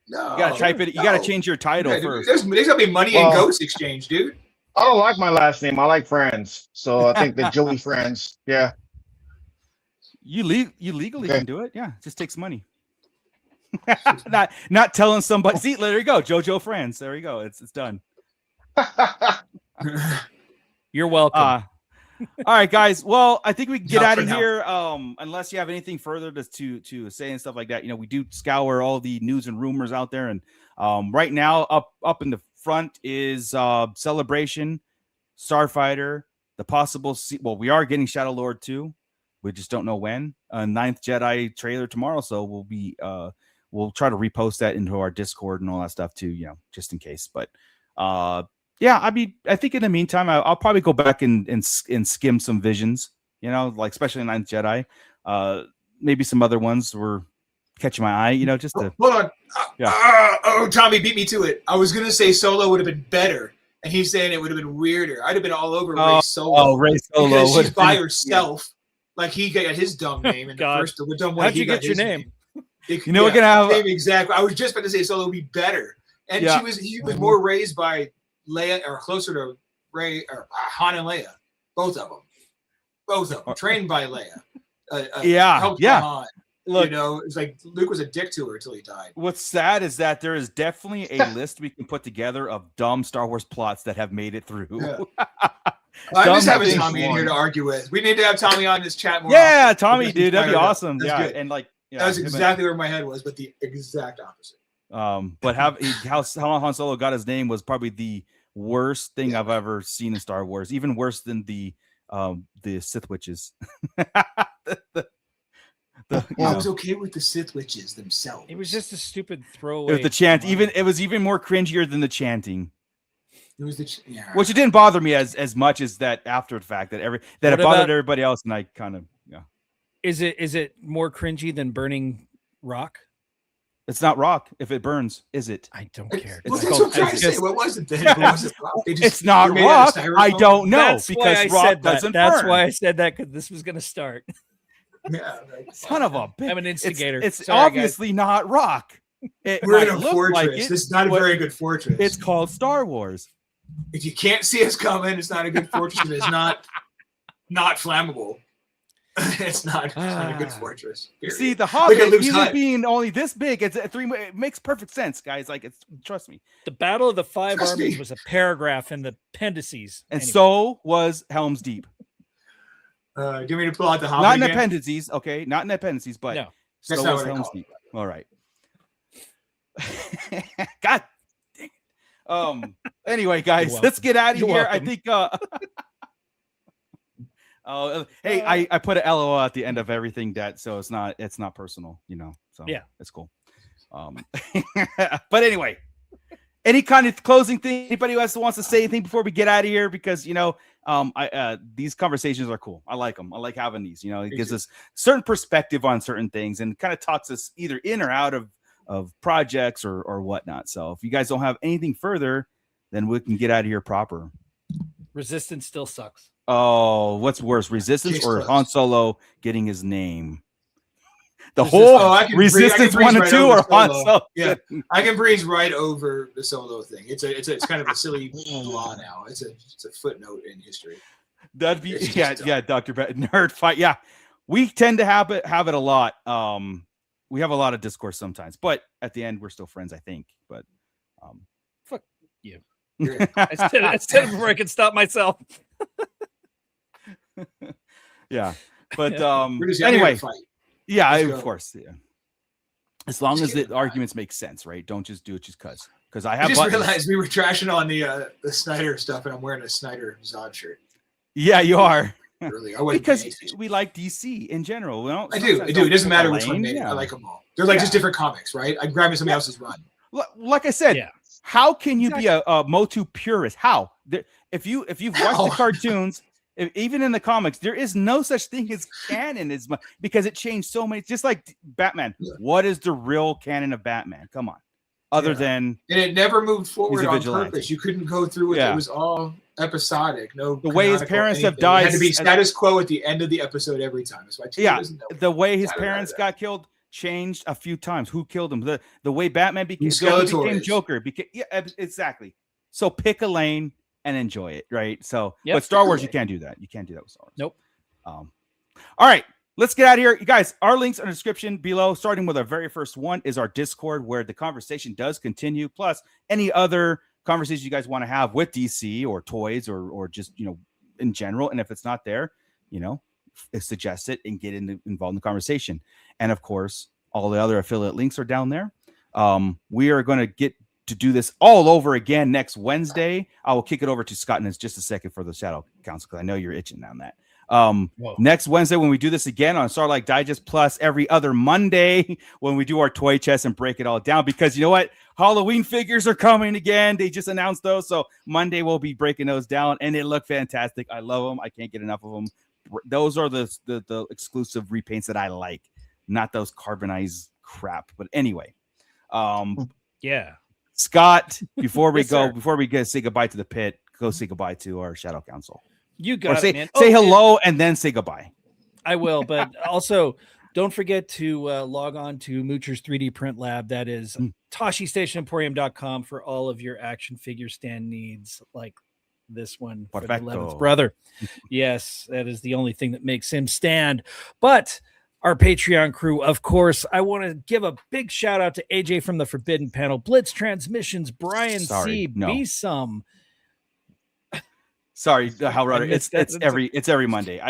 No. You got to type it. You got to change your title first. There's got to be money and ghost exchange, dude. I don't like my last name. I like Friends. So I think the Joey Friends. Yeah. You legally can do it. Yeah. It just takes money. not telling somebody. See, there you go. JoJo Friends. There you go. It's done. You're welcome. All right, guys. Well, I think we can get out of here. Unless you have anything further to say and stuff like that. You know, we do scour all the news and rumors out there, and right now up in the front is Celebration, Starfighter, the possible. Well, we are getting Shadow Lord 2. We just don't know when. 9th Jedi trailer tomorrow, so we'll try to repost that into our Discord and all that stuff too. You know, just in case. But yeah, I mean, I think in the meantime, I'll probably go back and skim some Visions. You know, like especially 9th Jedi. Maybe some other ones were catching my eye. You know, just to hold on. Yeah. Tommy beat me to it. I was gonna say Solo would have been better, and he's saying it would have been weirder. I'd have been all over Rey Solo. Oh, Rey Solo because she's by herself. Yeah. Like he got his dumb name in the first. The dumb way How'd you get your name? You know, we're gonna have exactly. I was just about to say Solo would be better, and he was more raised by Leia, or closer to Rey or Han and Leia, both of them trained by Leia. Han. Look, you know, it's like Luke was a dick to her until he died. What's sad is that there is definitely a list we can put together of dumb Star Wars plots that have made it through. Yeah. I'm just having Tommy in here to argue with. We need to have Tommy on this chat more. Yeah, often. Tommy, dude, that'd be awesome. That's good. And like, that's exactly where my head was, but the exact opposite. But how Han Solo got his name was probably the worst thing I've ever seen in Star Wars, even worse than the Sith witches. I was okay with the Sith witches themselves. It was just a stupid throwaway. It was the chant. It was even more cringier than the chanting. It was which it didn't bother me as much as that after the fact that it bothered everybody else, and I kind of Is it more cringy than burning rock? It's not rock. If it burns, is it? I don't care. Well, that's what I'm trying to say. What was it then? It's not rock. I don't know because rock doesn't burn. That's why I said that, because this was going to start. Yeah, son of a bitch. I'm an instigator. It's obviously not rock. We're in a fortress. This is not a very good fortress. It's called Star Wars. If you can't see us coming, it's not a good fortress. And it's not flammable. It's not a good fortress. You see, the Hobbit, even being only this big, it makes perfect sense, guys. Like, trust me. The Battle of the Five Armies was a paragraph in the appendices, and so was Helm's Deep. Do you want me to pull out the Hobbit? Not in appendices, okay? Not in appendices, but no, so was Helm's Deep. All right. God. Anyway, guys, let's get out of here. Welcome. I think. Hey, I put an LOL at the end of everything so it's not personal, you know. So yeah, it's cool. But anyway, any kind of closing thing? Anybody else wants to say anything before we get out of here? Because these conversations are cool. I like them. I like having these. You know, it gives us certain perspective on certain things and kind of talks us either in or out of projects or whatnot. So if you guys don't have anything further, then we can get out of here proper. Resistance still sucks. Oh, what's worse, Resistance or Han Solo getting his name? The whole Resistance 1 and 2 or Han Solo? Yeah, I can breeze right over the Solo thing. It's kind of a silly law now. It's a footnote in history. That'd be Dr. Nerd Fight. Yeah, we tend to have it a lot. We have a lot of discourse sometimes, but at the end, we're still friends, I think. But fuck you. I said it before I could stop myself. Yeah, but anyway, of course, yeah. As long as the arguments make sense, right? Don't just do it just because I have. I just realized we were trashing on the Snyder stuff, and I'm wearing a Snyder Zod shirt. Yeah, you are. Really, because we like DC in general. I do. It doesn't matter which one made it. I like them all. They're like just different comics, right? I'm grabbing somebody else's run. Like I said, how can you be a Motu purist? How? If you've watched the cartoons, even in the comics, there is no such thing as canon because it changed so many. Just like Batman, what is the real canon of Batman? Come on, other than and it never moved forward on vigilante. purpose. You couldn't go through it. Yeah. It was all episodic. No, the way his parents have died. It had to be status quo at the end of the episode every time. That's why the way his parents got killed changed a few times. Who killed him? The way Batman became Joker. Exactly. So pick a lane and enjoy it, right? So, but Star Wars, you can't do that. You can't do that with Star Wars. Nope. All right. Let's get out of here. You guys, our links in the description below, starting with our very first one is our Discord, where the conversation does continue, plus any other conversations you guys want to have with DC or toys or just, in general. And if it's not there, suggest it and get involved in the conversation. And of course, all the other affiliate links are down there. We are going to get to do this all over again next Wednesday. I will kick it over to Scott in just a second for the Shadow Council, because I know you're itching on that. Next Wednesday when we do this again on Starlacc Digest, plus every other Monday when we do our toy chest and break it all down, because you know what, Halloween figures are coming again. They just announced those, so Monday we'll be breaking those down, and they look fantastic. I love them. I can't get enough of them. Those are the exclusive repaints that I like, not those carbonized crap. But anyway, Scott, before we say goodbye to the pit, go say goodbye to our Shadow Council. You got it, man. Say hello and then say goodbye. I will, but also don't forget to log on to Moocher's 3D Print Lab. That is ToshiStationEmporium.com for all of your action figure stand needs, like this one for the 11th brother. Yes, that is the only thing that makes him stand. But our Patreon crew, of course, I want to give a big shout out to AJ from the Forbidden Panel, Blitz Transmissions, Brian C. B-Sum. Sorry, Howrunner. It's every Monday.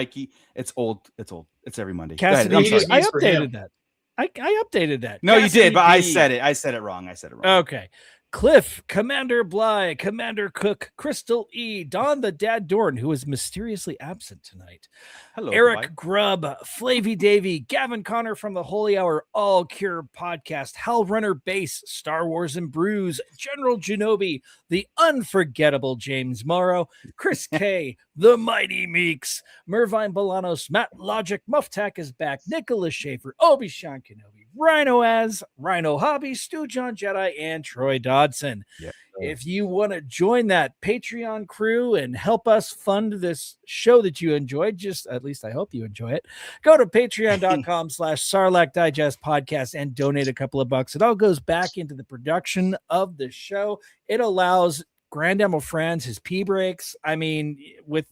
It's old. It's every Monday. Cassidy, I updated that. I updated that. No, Cassidy, you did, but I said it wrong. Okay. Cliff, Commander Bly, Commander Cook, Crystal E, Don the Dad Dorn, who is mysteriously absent tonight. Hello, Eric Bly. Grubb, Flavy Davy, Gavin Connor from the Holy Hour All Cure Podcast, Hal Runner Base, Star Wars and Brews, General Genobi, the unforgettable James Morrow, Chris K, the Mighty Meeks, Mervine Bolanos, Matt Logic, Mufftack is back, Nicholas Schaefer, Obi-Shan Kenobi, Rhino Az, Rhino Hobby, Stu John Jedi, and Troy Dodson. Yeah. If you want to join that Patreon crew and help us fund this show that you enjoyed, at least I hope you enjoy it, go to patreon.com/Sarlacc Digest Podcast and donate a couple of bucks. It all goes back into the production of the show. It allows Grand Demo Friends his pee breaks. I mean, we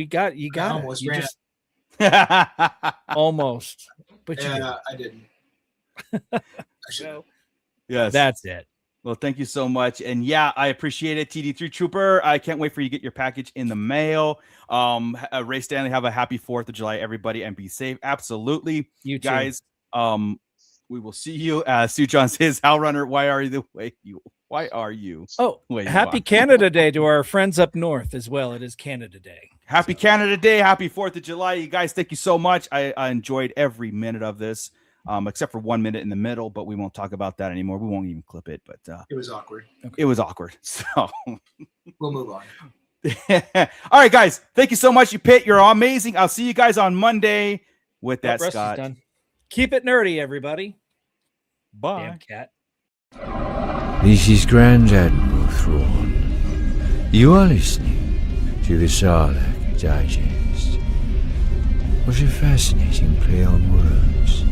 got you got almost it. You ran just almost, but I didn't. I should. Yes, that's it. Well, thank you so much. And yeah, I appreciate it. TD3 Trooper, I can't wait for you to get your package in the mail. Ray Stanley, have a happy 4th of July, everybody, and be safe. Absolutely. You too. Guys, we will see you. Sue John says, Hal Runner, why are you the way you Oh, happy Canada Day to our friends up north as well. It is Canada Day. Happy Canada Day. Happy 4th of July. You guys, thank you so much. I enjoyed every minute of this. Except for 1 minute in the middle, but we won't talk about that anymore. We won't even clip it, but it was awkward. Okay. It was awkward. So we'll move on. All right, guys. Thank you so much. You're amazing. I'll see you guys on Monday with that, Scott. Done. Keep it nerdy, everybody. Bye. Damn cat. This is Grand Admiral Thrawn. You are listening to the Sarlacc Digest. What a fascinating play on words.